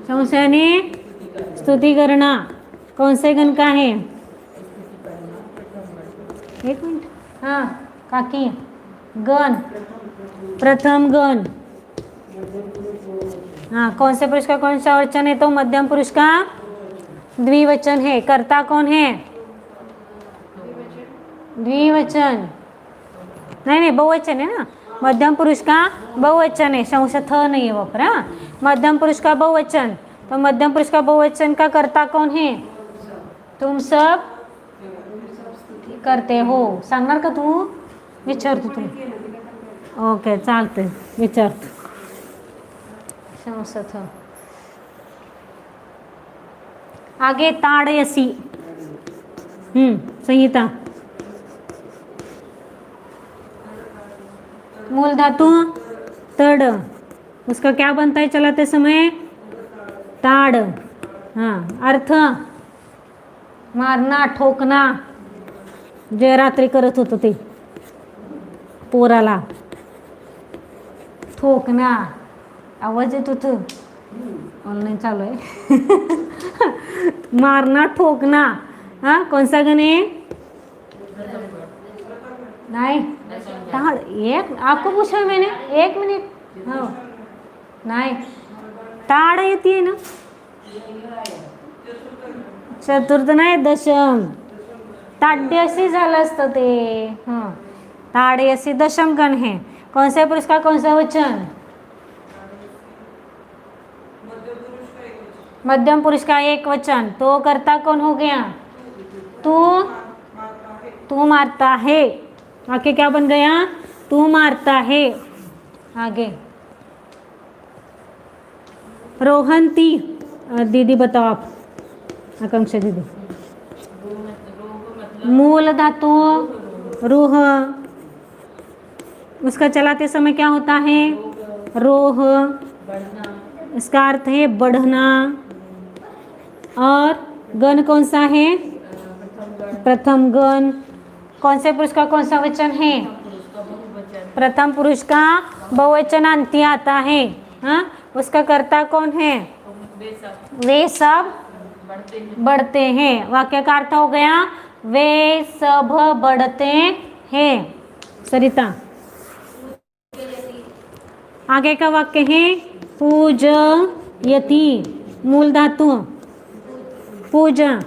शंस यानी स्तुति करना। कौन से गण का है? 1 मिनट। हाँ काकी, गण, प्रथम गण। हाँ, कौन से पुरुष का कौन सा वचन है? तो मध्यम पुरुष का द्विवचन है। कर्ता कौन है? द्विवचन, नहीं बहुवचन है ना। मध्यम पुरुष का बहुवचन है, शंसथ नहीं है वापरा। मध्यम पुरुष का बहुवचन, तो मध्यम पुरुष का बहुवचन का कर्ता कौन है? तुम सब करते हो। सांगणार का तू? विचारतो तू। ओके, चालते, विचारतो। शंसथ। आगे ताडयसी। संहिता। मूल धातु तड़, उसका क्या बनता है चलाते समय? ताड़। हाँ, अर्थ मारना, ठोकना, जे रात्री करत होतो ते पोराला ठोकना। आवाज येत होत, ऑनलाईन चालू आहे। मारना, ठोकना। हाँ, कौन सा गण है? नहीं, ताड़। एक आपको पूछा मैंने, 1 मिनट। हाँ, नहीं, ताड़ येती है ना। चतुर्थ नाही, दशम। ताड्यसी झालं असतं ते। हाँ, ताड्यसी दशम गण है। कौन से पुरुष का कौन सा वचन? मध्यम पुरुष का एक वचन। तो कर्ता कौन हो गया? तू मारता है। वाक्य क्या बन गया? तू मारता है। आगे रोहंती। दीदी बताओ आप, आकांक्षा दीदी। मूल धातु रोह, उसका चलाते समय क्या होता है? रोह। इसका अर्थ है बढ़ना। और गण कौन सा है? प्रथम गण। कौन से पुरुष का कौन सा वचन है? पुरुष का बहुवचन। प्रथम पुरुष का बहुवचन अंत्य आता है। हाँ, उसका कर्ता कौन है? वे सब बढ़ते हैं। वाक्य का अर्थ हो गया वे सब बढ़ते हैं। सरिता, आगे का वाक्य है पूजयति। मूल धातु पूजा,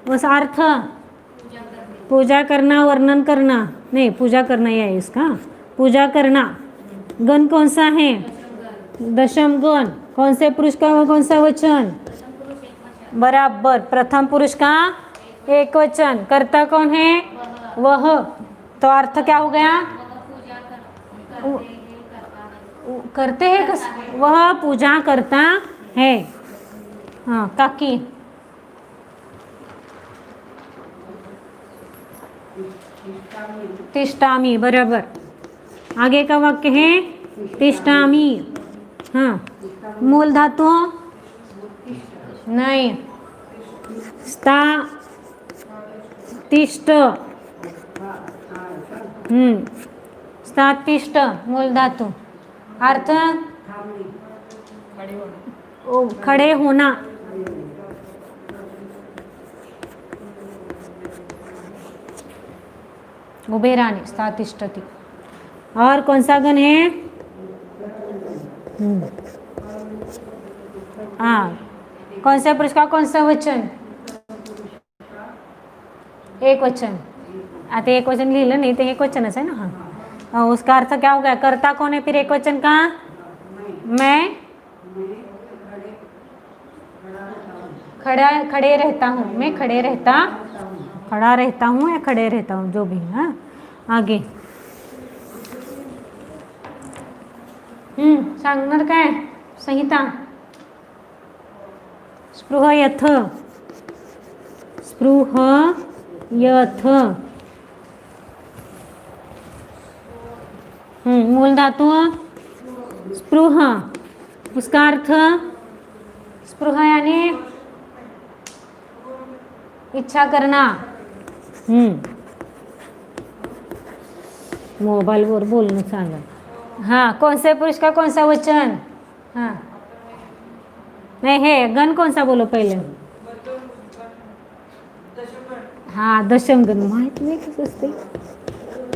उस अर्थ पूजा करना, वर्णन करना, नहीं पूजा करना ही है इसका, पूजा करना। गण कौन सा है? दशम गण। कौन से पुरुष का कौन सा वचन? बराबर, प्रथम पुरुष का एक वचन। कर्ता कौन है? वह। तो अर्थ क्या हो गया? करते हैं, वह पूजा करता है। हाँ काकी, तिष्ठामि, बराबर। आगे का वाक्य है तिष्ठामि। हाँ, मूल धातु नहीं, स्था तिष्ठ। स्थातिष्ठ मूल धातु। अर्थ खड़े होना। उबे रहने, स्थातिष्ठति। और कौन सा गण है? हाँ, कौन से पुरुष का कौन सा वचन? एक वचन। आता एक वचन लिहिलं नाही ते एक वचनच आहे ना। हाँ, उसका अर्थ क्या हो गया? कर्ता कौन है फिर एक वचन का? मैं खड़े रहता हूँ। मैं खड़े रहता, खड़ा रहता हूँ या खड़े रहता हूँ, जो भी। हाँ, आगे सांगणार काय? संहिता स्पृहयथ, स्पृहयथ। मूल धातु स्पृह, उसका अर्थ स्पृह यानी इच्छा करना। मोबाईल वर बोलणं सांगा। हाँ, कौन से पुरुष का कौन सा वचन? हाँ नहीं है, गण कौन सा बोलो पहले? हाँ, दशम गण। माहित नाही कसं असते,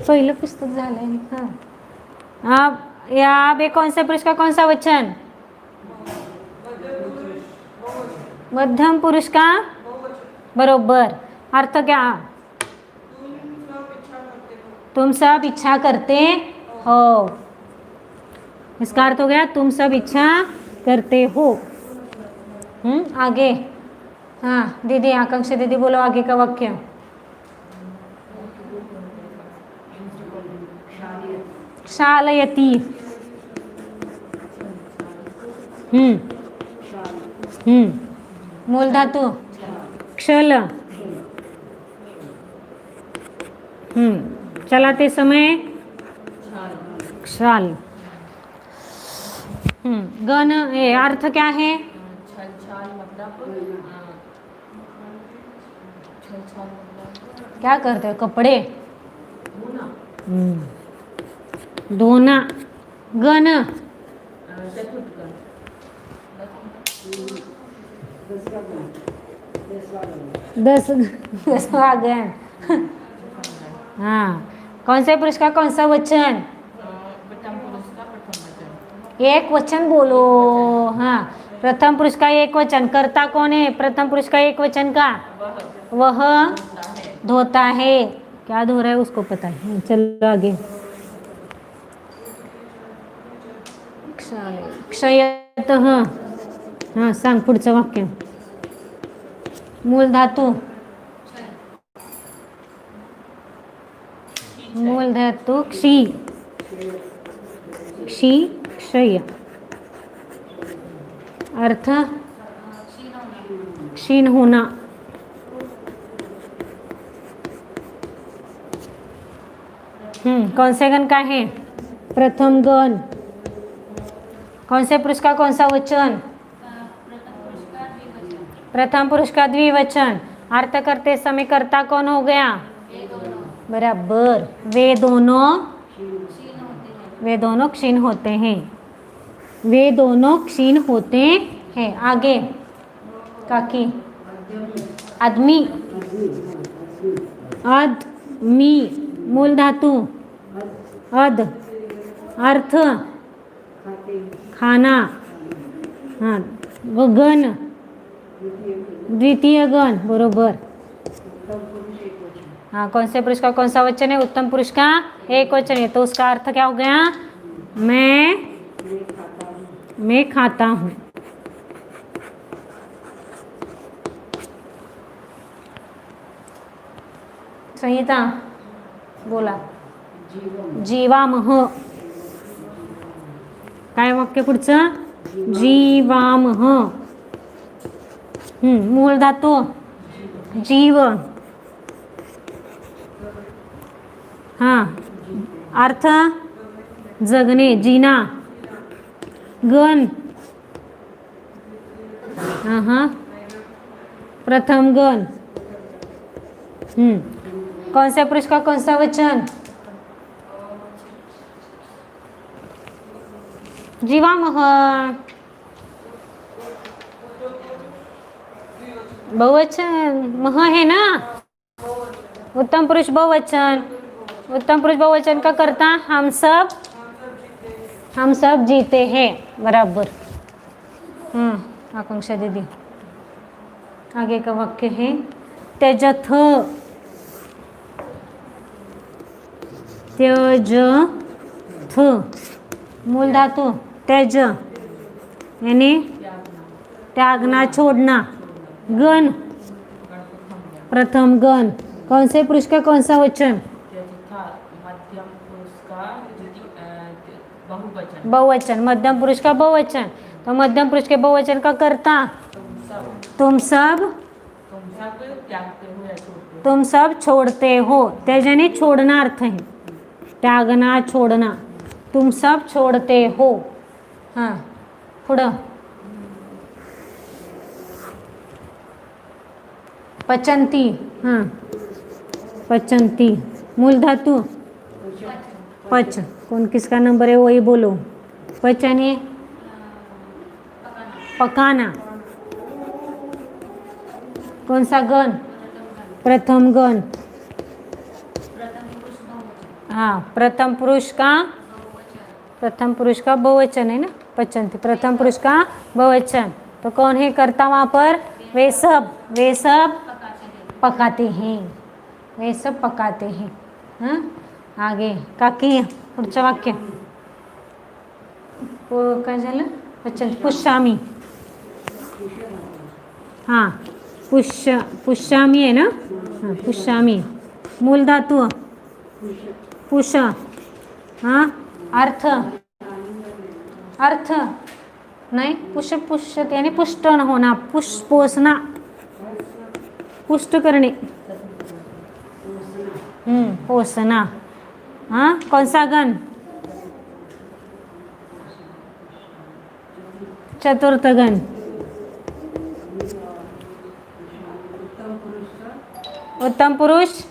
पहिलं पुस्तक झालंय। हाँ, अब या बे कौन से पुरुष का कौन सा वचन? मध्यम पुरुष का बरोबर। अर्थ क्या? तुम सब इच्छा करते हो। इसका अर्थ हो गया तुम सब इच्छा करते हो। आगे। हाँ दीदी, आकांक्षा दीदी बोलो आगे का वाक्य। शालयति। मूल धातु क्षल। चलाते समय क्षाल। गण, ये अर्थ क्या है? क्या करते हो? कपड़े धोना। गण दसवा गण। हाँ, कौन से पुरुष का कौन सा वचन? एक वचन बोलो। हाँ, प्रथम पुरुष का एक वचन। कर्ता कौन है प्रथम पुरुष का एक वचन का? वह धोता है। क्या धो रहा है उसको पता है। चलो आगे। क्षयतः। हाँ सांग पुढचं वाक्य। मूल धातु मूल धातु क्षी। क्षी क्षय। अर्थ क्षीण होना। कौन से गण का है? प्रथम गण। कौन से पुरुष का कौन सा वचन? प्रथम पुरुष का द्विवचन। अर्थ करते समय कर्ता कौन हो गया? बराबर। वे दोनों क्षीण होते हैं। वे दोनों क्षीण होते हैं। आगे काकी आदमी आदमी मूल धातु अद अर्थ खाना हाँ गण द्वितीय गण बरोबर। हाँ कौन से पुरुष का कौन सा वचन है? उत्तम पुरुष का एक वचन है, तो उसका अर्थ क्या हो गया? मैं खाता हूँ। संहिता बोला जीवामह काय वाक्य पुढचं? जीवामह मूल धातू जीव हाँ अर्थ जगणे जीना गण हाँ प्रथम गण कौन से पुरुष का कौन सा वचन? जीवामह बहुवचन मह है ना। उत्तम पुरुष बहुवचन। उत्तम पुरुष बहुवचन का करता हम सब जीते हैं बराबर। आकांक्षा दीदी आगे का वाक्य है त्यजथ मूल धातु त्यज यानी त्यागना छोड़ना गण प्रथम गण कौन से पुरुष का कौन सा वचन? मध्यम पुरुष का बहुवचन। बहुवचन मध्यम पुरुष का बहुवचन। तो मध्यम पुरुष के बहुवचन का करता तुम सब त्यागते हो या छोड़ते हो। तुम सब छोड़ते हो। त्याग यानी छोड़ना अर्थ है त्यागना छोड़ना। तुम सब छोड़ते हो। हाँ पुढं पचंती हाँ पचंती मूल धातु पच कौन किसका नंबर है वही बोलो। पच यानी पकाना कौन सा गण? प्रथम गण। हाँ प्रथम पुरुष का बहुवचन है ना पचंती प्रथम पुरुष का बहुवचन। तो कौन है कर्ता वहाँ पर? वे सब पकाते हैं। वे सब पकाते हैं। हाँ आगे काकी पुढचं वाक्य काय झालं? पचंती पुष्यामी हाँ पुष्यामी है ना। हाँ पुष्यामी मूल धातु पुष हाँ अर्थ नहीं पुष्ट यानी पुष्ट होना पोषना पुष्ट करणे पोषना। हाँ कौन सा गण? चतुर्थ गण। उत्तम पुरुष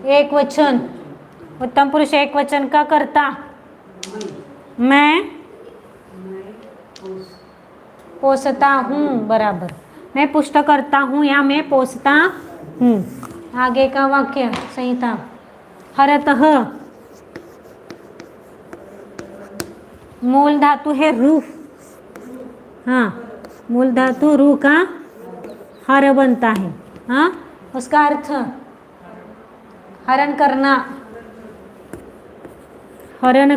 एक वचन। उत्तम पुरुष एक वचन का करता मैं पोसता हूँ बराबर। मैं पुष्ट करता हूँ या मैं पोसता हूँ। आगे का वाक्य संहिता हरतः मूल धातु है रू। हाँ मूल धातु रू का हर बनता है। हाँ उसका अर्थ हरण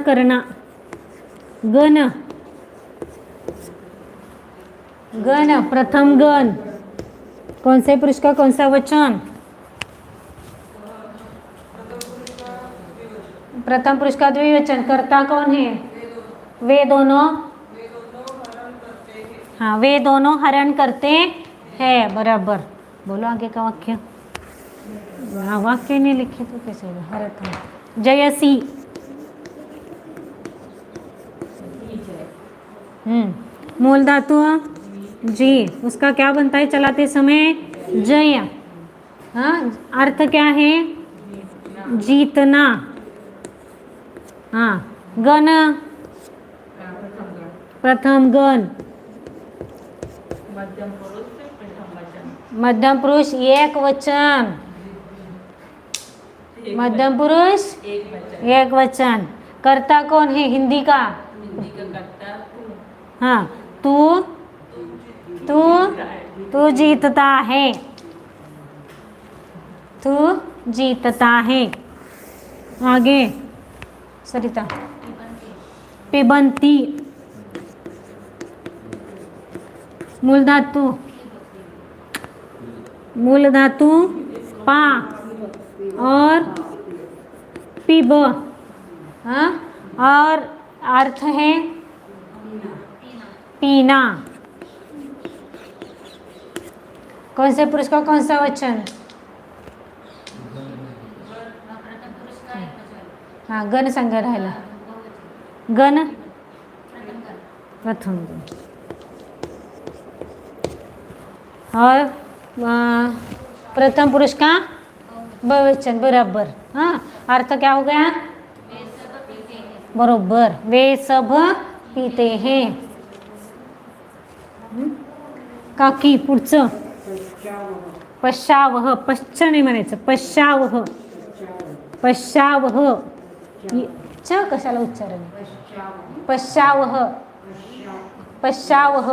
करना गण प्रथम गण कौन से पुरुष का कौन सा वचन? प्रथम पुरुष का द्विवचन। कर्ता कौन है? वे दोनों हाँ वे दोनों हरण करते हैं बराबर। बोलो आगे का वाक्य। हाँ वाक्य नहीं लिखे तो कैसे होगा? हरत जयसी मूल धातु जी उसका क्या बनता है चलाते समय? जय। हाँ अर्थ क्या है? जीतना। हाँ, गण, प्रथम गण, मध्यम पुरुष प्रथम वचन। मध्यम पुरुष एक वचन, मध्यम पुरुष एक वचन। एक वचन। कर्ता कौन है हिंदी का? हिंदी का कर्ता तू। हाँ, तू तू तू जीतता है, तू जीतता है। आगे सरिता, पिबंती, मूल धातु, मूल धातु पा और पिब। हाँ, और अर्थ है पीना। कौन से पुरुष का कौन सा वचन? हाँ, गण संग राहिला, गण प्रथम गण। और प्रथम पुरुष का बहुवचन बराबर। हाँ, अर्थ क्या हो गया? बरोबर, वे सब पीते हैं। काकी पुढचं पश्चावह, पश्च नाही म्हणायचं, पश्चावह, पश्चावह। च कशाला उच्चारण? पश्चावह, पश्चावह,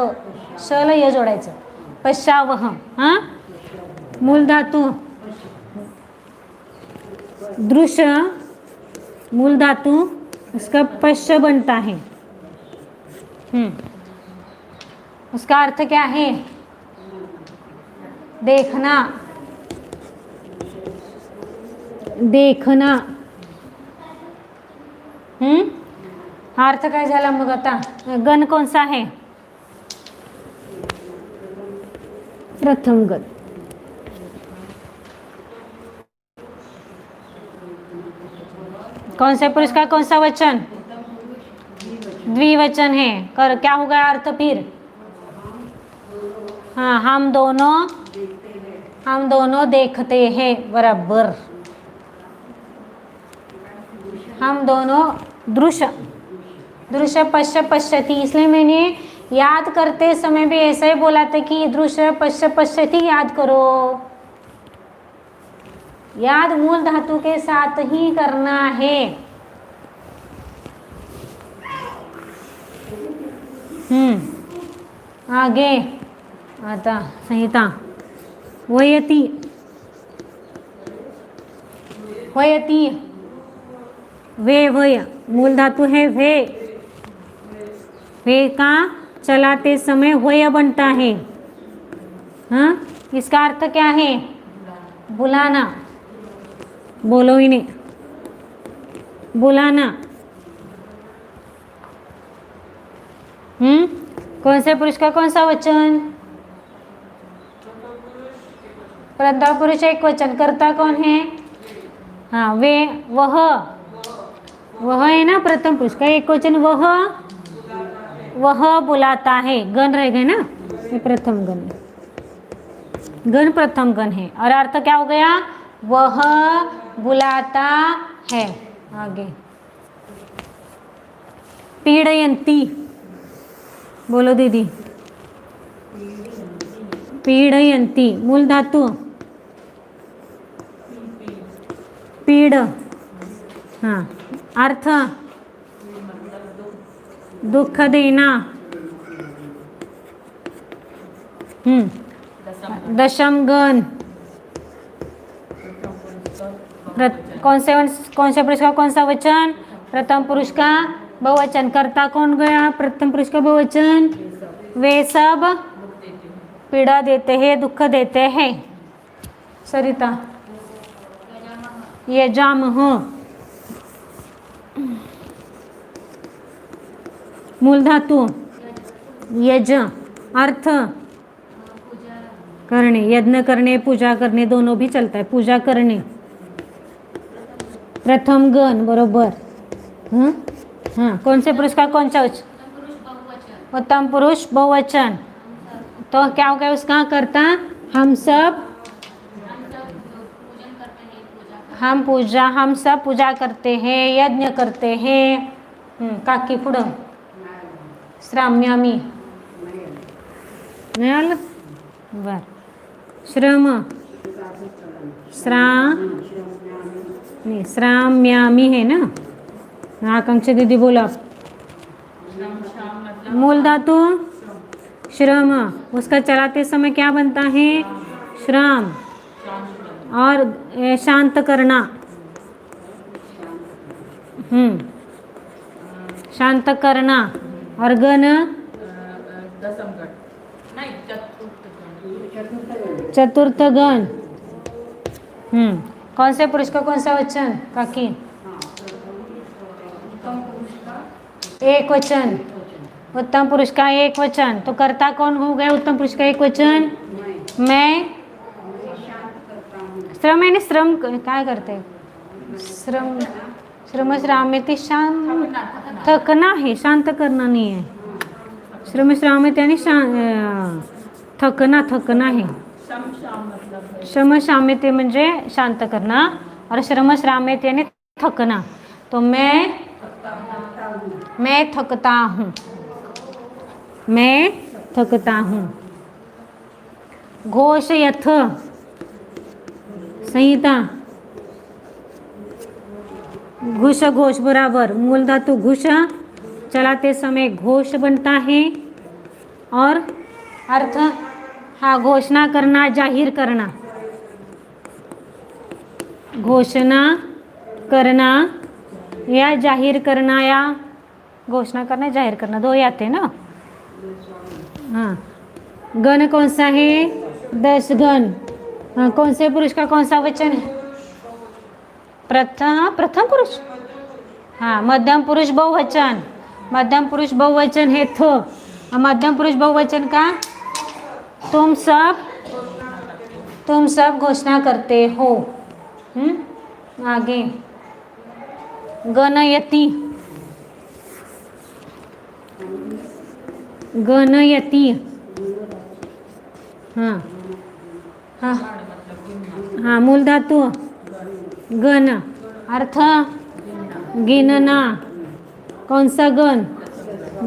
शला य जोडायचं, पश्चावह। हाँ, मूल धातु दृश्य, मूल धातु उसका पश्च बनता है। उसका अर्थ क्या है? देखना, देखना। अर्थ काय झाला मग आता? गण कौन सा है? प्रथम गण। कौन से पुरुष का कौन सा वचन? द्विवचन है। कर क्या हो गया अर्थ फिर? हाँ, हम दोनों देखते हैं, बराबर। हम दोनों दृश्य, दृश्य पश्य पश्यति, इसलिए मैंने याद करते समय भी ऐसा ही बोला था कि दृश्य पश्य पश्यति याद करो। याद मूल धातु के साथ ही करना है। आगे आता संहिता, वयति, वयति, वे वय, मूल धातु है वे, वे का चलाते समय वय बनता है। हाँ, इसका अर्थ क्या है? बुलाना, बोलो ही नहीं, बुलाना। कौन से पुरुष का कौन सा वचन? प्रथम पुरुष एक वचन। कर्ता कौन है? हाँ, वे, वह है ना प्रथम पुरुष का एक वचन, वह बुलाता है। गण रह गए ना, ये प्रथम गण, गण प्रथम गण है। और अर्थ क्या हो गया? वह बुलाता है। आगे पीड़यंती, बोलो दीदी। पीड़यंती, मूल धातु पीड़। हाँ, अर्थ दुख देना। दशम गण। कौन से पुरुष का कौन सा वचन? प्रथम पुरुष का बहुवचन। कर्ता कौन गया? प्रथम पुरुष का बहुवचन। वे सब पीड़ा देते हैं, दुख देते हैं। सरिता, ये जाम हो, मूल धातु यज, अर्थ करने, यज्ञ करने, पूजा करने, दोनों भी चलता है। पूजा करने, प्रथम गण, बरोबर। हाँ, कौन से पुरुष का कौन सा वचन? उत्तम पुरुष बहुवचन। तो क्या हो गया उसका? कर्ता हम सब, हम सब पूजा करते हैं, यज्ञ करते हैं. काकी पुढं श्राम्यामी नाही आलं. बर. श्रम श्राम्यामी है ना. आकांक्षा दीदी बोला. मूल धातु श्रम, उसका चलाते समय क्या बनता है? श्रम. और शांत करना. शांत करना. और गण दशमगण नहीं, चतुर्थ गण. कौन से पुरुष का कौन सा वचन काकी? एक वचन. उत्तम पुरुष का एक वचन. तो कर्ता कौन हो गया उत्तम पुरुष का एक वचन? मैं. श्रम है ना. श्रम काय करते? श्रम श्राम्यती. शांत थकना है, शांत करना नहीं है. श्रम श्राम्यती यानी थकना है. श्रम श्राम्यती म्हणजे शांत करना और श्रम श्राम्यती यानी थकना. तो मैं थकता हूँ. मैं थकता हूँ. घोष यथ संहिता. घुष घोष बराबर. मूल धातु घुष, चलाते समय घोष बनता है. और अर्थ हा घोषणा करना, जाहीर करना. घोषणा करना या जाहीर करना, या घोषणा करना जाहीर करना, दो आते ना. हाँ. गण कौन सा है? 10 गण. कौन से पुरुष का कौन सा वचन है? प्रथम पुरुष. हाँ. मध्यम पुरुष बहुवचन. मध्यम पुरुष बहुवचन है थ. मध्यम पुरुष बहुवचन का तुम सब घोषणा करते हो. आगे गणयति. गणयति. हाँ हाँ हाँ. मूल धातु गण, अर्थ गिनना. कौन सा गण?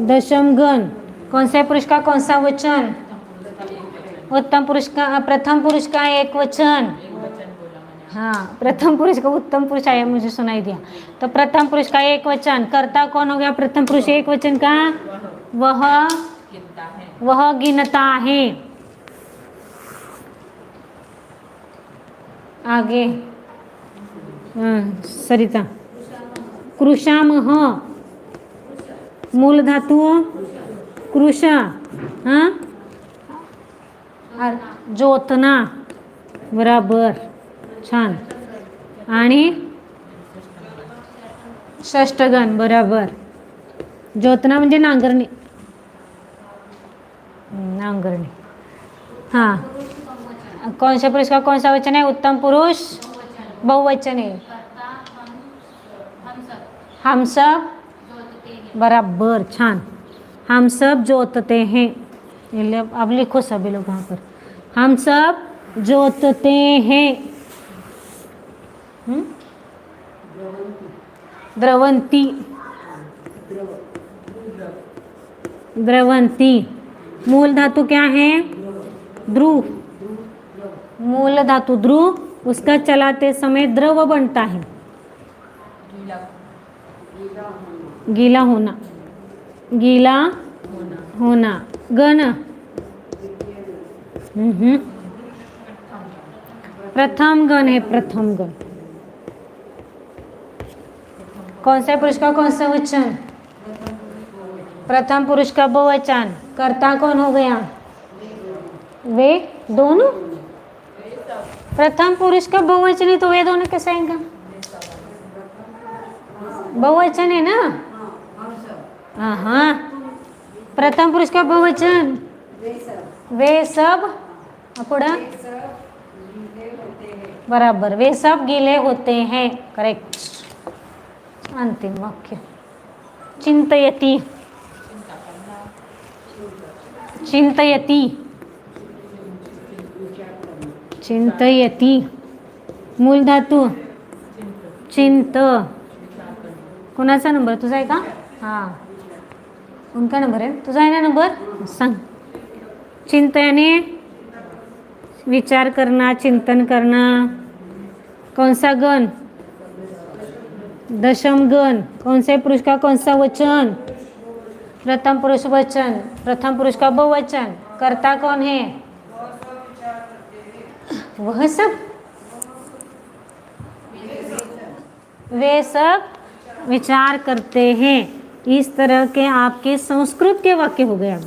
दशम गण. कौन से पुरुष का कौन सा वचन? उत्तम पुरुष का. प्रथम पुरुष का एक वचन. हाँ. प्रथम पुरुष का उत्तम पुरुष आया, मुझे सुनाई दिया. तो प्रथम पुरुष का एक वचन. कर्ता कौन हो गया प्रथम पुरुष एक वचन का? वह गिनता है. आगे सरिता. कृशामह. मूल धातु कृषा. हाँ. जोतना बराबर. छान. आणि षष्टगण बराबर. जोतना म्हणजे नांगरणी. नांगरणी. हाँ. कौन से पुरुष का कौन सा वचन है? उत्तम पुरुष बहुवचन है. हम सब बराबर. छान. हम सब जोतते हैं. अब लिखो सभी लोग वहाँ पर. हम सब जोतते हैं. द्रवंती. द्रवंती. मूल धातु क्या है? ध्रुव. मूल धातु ध्रुव, उसका चलाते समय द्रव बनता है. गीला होना. गीला होना. गण. प्रथम गण है. प्रथम गण. कौन से पुरुष का कौन सा वचन? प्रथम पुरुष का बहुवचन. कर्ता कौन हो गया? वे दोनों. प्रथम पुरुष का बहुवचन है तो वे दोनों कैसे आएगा? बहुवचन है ना. हाँ. प्रथम पुरुष का बहुवचन वे सब. पुढं बराबर. वे सब गीले होते हैं. करेक्ट. अंतिम वाक्य. चिंतयति. चिंतयति. चिंतयति. मूल धातु चिंत. कोणाचा नंबर तुझा आहे का? हां, उनका नंबर आहे. तुझा आहे ना नंबर? सांग. चिंत यानी विचार करना, चिंतन करना. कौन सा गण? दशम गण. कौन से पुरुष का कौन सा वचन? प्रथम पुरुष वचन. प्रथम पुरुष का बहुवचन. कर्ता कौन है? वह सब, वे सब विचार करते हैं. इस तरह के आपके संस्कृत के वाक्य हो गए. अब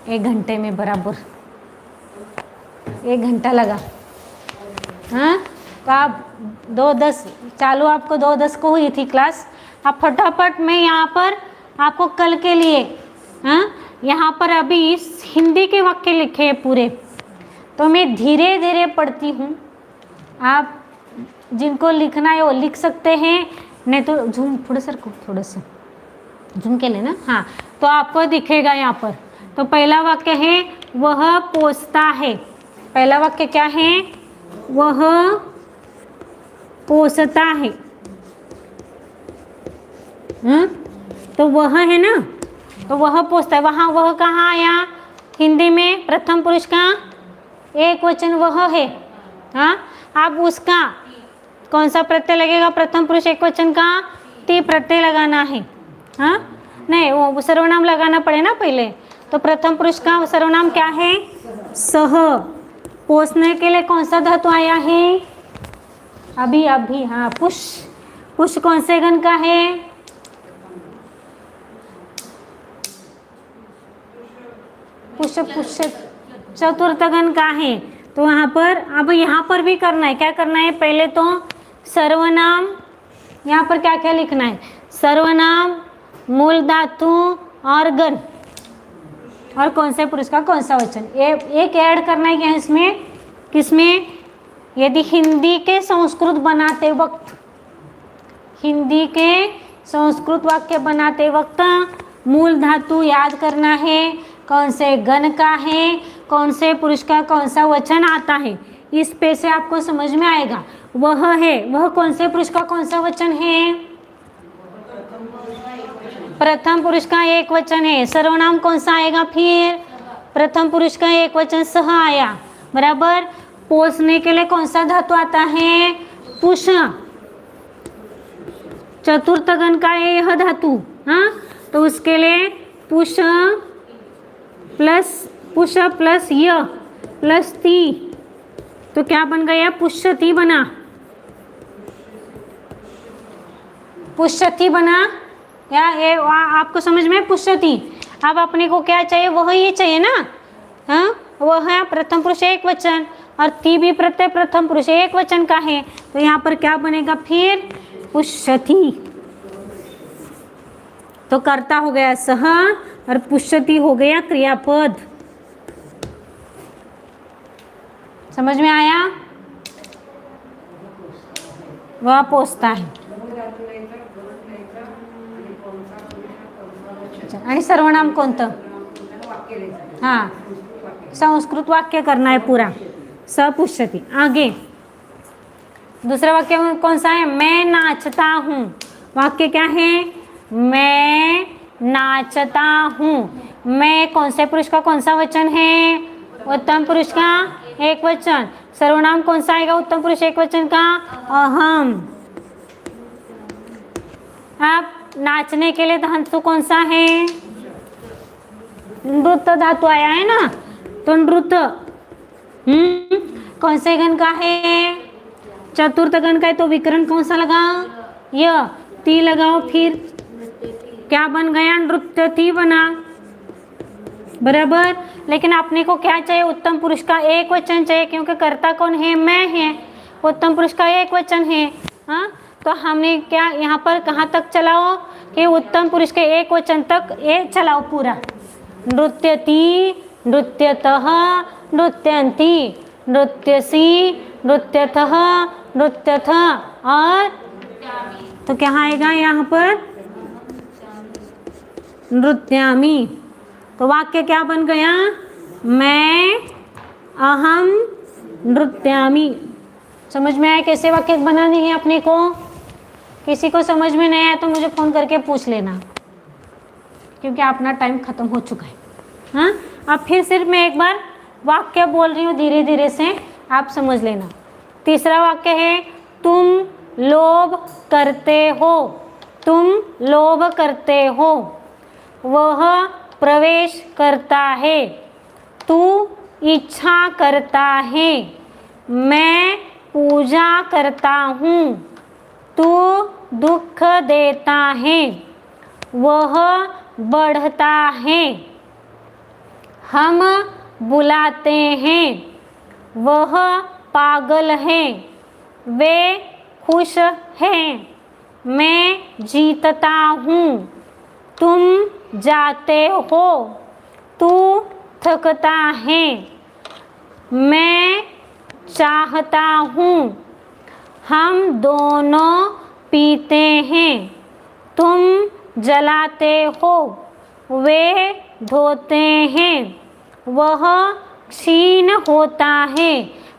1 घंटे में बराबर 1 घंटा लगा. हाँ, तो आप 2:10 चालू, आपको 2:10 को हुई थी क्लास. आप फटाफट में यहाँ पर आपको कल के लिए, हाँ, यहाँ पर अभी हिंदी के वाक्य लिखे हैं पूरे. तो मैं धीरे धीरे पढ़ती हूँ. आप जिनको लिखना है वो लिख सकते हैं, नहीं तो झूम थोड़ा सा रखो, थोड़ा सा झूम के लेना. हाँ, तो आपको दिखेगा यहाँ पर. तो पहला वाक्य है वह पोसता है. पहला वाक्य क्या है? वह पोसता है. तो वह है ना, तो वह पोसता है. वहाँ वह कहाँ आया? हिंदी में प्रथम पुरुष का एक वचन वह है. हाँ, अब उसका कौन सा प्रत्यय लगेगा? प्रथम पुरुष एक वचन का ती प्रत्यय लगाना है. हाँ, नहीं, वो सर्वनाम लगाना पड़े ना पहले. तो प्रथम पुरुष का सर्वनाम क्या है? सह. पोसने के लिए कौन सा धातु आया है? अभी. हाँ, पुष. पुष कौन से गण का है? पुष चतुर्थ गण का है. तो वहाँ पर अब यहाँ पर भी करना है. क्या करना है? पहले तो सर्वनाम, यहाँ पर क्या क्या लिखना है? सर्वनाम, मूल धातु और गण, और कौन से पुरुष का कौन सा वचन. एक ऐड करना है क्या इसमें? किसमें? यदि हिंदी के संस्कृत बनाते वक्त, हिंदी के संस्कृत वाक्य बनाते वक्त मूल धातु याद करना है. कौन से गण का है, कौन से पुरुष का कौन सा वचन आता है. इस पे से आपको समझ में आएगा. वह है, वह कौन से पुरुष का कौन सा वचन है? प्रथम पुरुष का एक वचन है. सर्वनाम कौन सा आएगा फिर? प्रथम पुरुष का एक वचन सह आया. बराबर. पोसने के लिए कौन सा धातु आता है? पुष. चतुर्थ गण का है यह धातु. हाँ, तो उसके लिए पुष प्लस य प्लस ती, तो क्या बन गया? पुष्यति बना. पुष्यति बना. या ये आपको समझ में? पुष्यति. अब अपने को क्या चाहिए? वह ही चाहिए ना. हाँ, वह है प्रथम पुरुष एक वचन, और ती भी प्रत्यय प्रथम पुरुष एक वचन का है. तो यहाँ पर क्या बनेगा फिर? पुष्यति. तो कर्ता हो गया सह और पुष्यति हो गया क्रियापद. समझ में आया? वह पोसता है. आणि सर्वनाम कोणतं? हाँ, संस्कृत वाक्य करना है पूरा. सपुष्यति. आगे दूसरा वाक्य कौन सा है? मैं नाचता हूँ. वाक्य क्या है? मैं नाचता हूँ. मैं कौन से पुरुष का कौन सा वचन है? उत्तम पुरुष का एक वचन. सर्वनाम कौन सा आएगा उत्तम पुरुष एक वचन का? अहम. अब नाचने के लिए धातु कौन सा है? नृत्य धातु आया है ना, तो नृत्य कौन से गण का है? चतुर्थ गण का है. तो विकरण कौन सा लगा? य. ती लगाओ. फिर क्या बन गया? नृत्यति बना. बराबर. लेकिन अपने को क्या चाहिए? उत्तम पुरुष का एक वचन चाहिए, क्योंकि कर्ता कौन है? मैं है. उत्तम पुरुष का एक वचन है. हाँ, तो हमने क्या यहाँ पर कहाँ तक चलाओ कि उत्तम पुरुष के एक वचन तक ये चलाओ पूरा. नृत्यति, नृत्यतः, नृत्यन्ति, नृत्यसि, नृत्यतः, नृत्यथ. और तो क्या आएगा यहाँ पर? नृत्यामि. तो वाक्य क्या बन गया? मैं अहम नृत्यामि. समझ में आया कैसे वाक्य बनाने हैं अपने को? किसी को समझ में नहीं आया तो मुझे फ़ोन करके पूछ लेना, क्योंकि अपना टाइम ख़त्म हो चुका है। हाँ, अब फिर सिर्फ मैं एक बार वाक्य बोल रही हूँ, धीरे धीरे से आप समझ लेना। तीसरा वाक्य है तुम लोभ करते हो। तुम लोभ करते हो। वह प्रवेश करता है। तू इच्छा करता है। मैं पूजा करता हूँ। तू दुख देता है। वह बढ़ता है। हम बुलाते हैं। वह पागल है। वे खुश हैं। मैं जीतता हूँ। तुम जाते हो। तू थकता है। मैं चाहता हूँ। हम दोनों पीते हैं। तुम जलाते हो। वे धोते हैं। वह क्षीण होता है।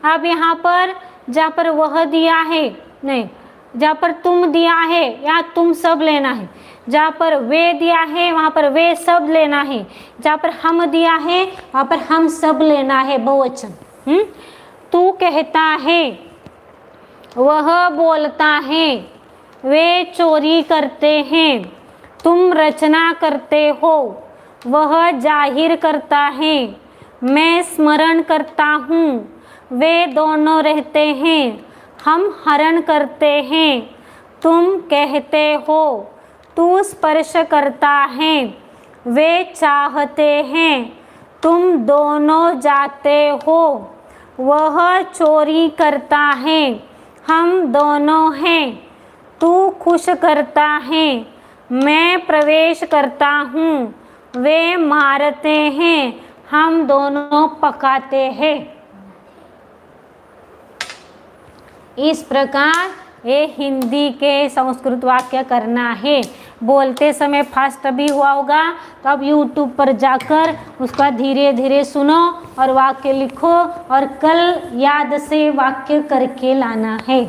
अब यहाँ पर जहाँ पर वह दिया है, नहीं, जहाँ पर तुम दिया है यहाँ तुम सब लेना है। जहाँ पर वे दिया है वहाँ पर वे सब लेना है। जहाँ पर हम दिया है वहाँ पर हम सब लेना है, बहुवचन। तू कहता है। वह बोलता है। वे चोरी करते हैं। तुम रचना करते हो। वह जाहिर करता है। मैं स्मरण करता हूँ। वे दोनों रहते हैं। हम हरण करते हैं। तुम कहते हो। तू स्पर्श करता है। वे चाहते हैं। तुम दोनों जाते हो। वह चोरी करता है। हम दोनों हैं। तू खुश करता है। मैं प्रवेश करता हूँ। वे मारते हैं। हम दोनों पकाते हैं। इस प्रकार ये हिंदी के संस्कृत वाक्य करना है। बोलते समय फास्ट भी हुआ होगा, तो अब YouTube पर जाकर उसका धीरे धीरे सुनो और वाक्य लिखो और कल याद से वाक्य करके लाना है।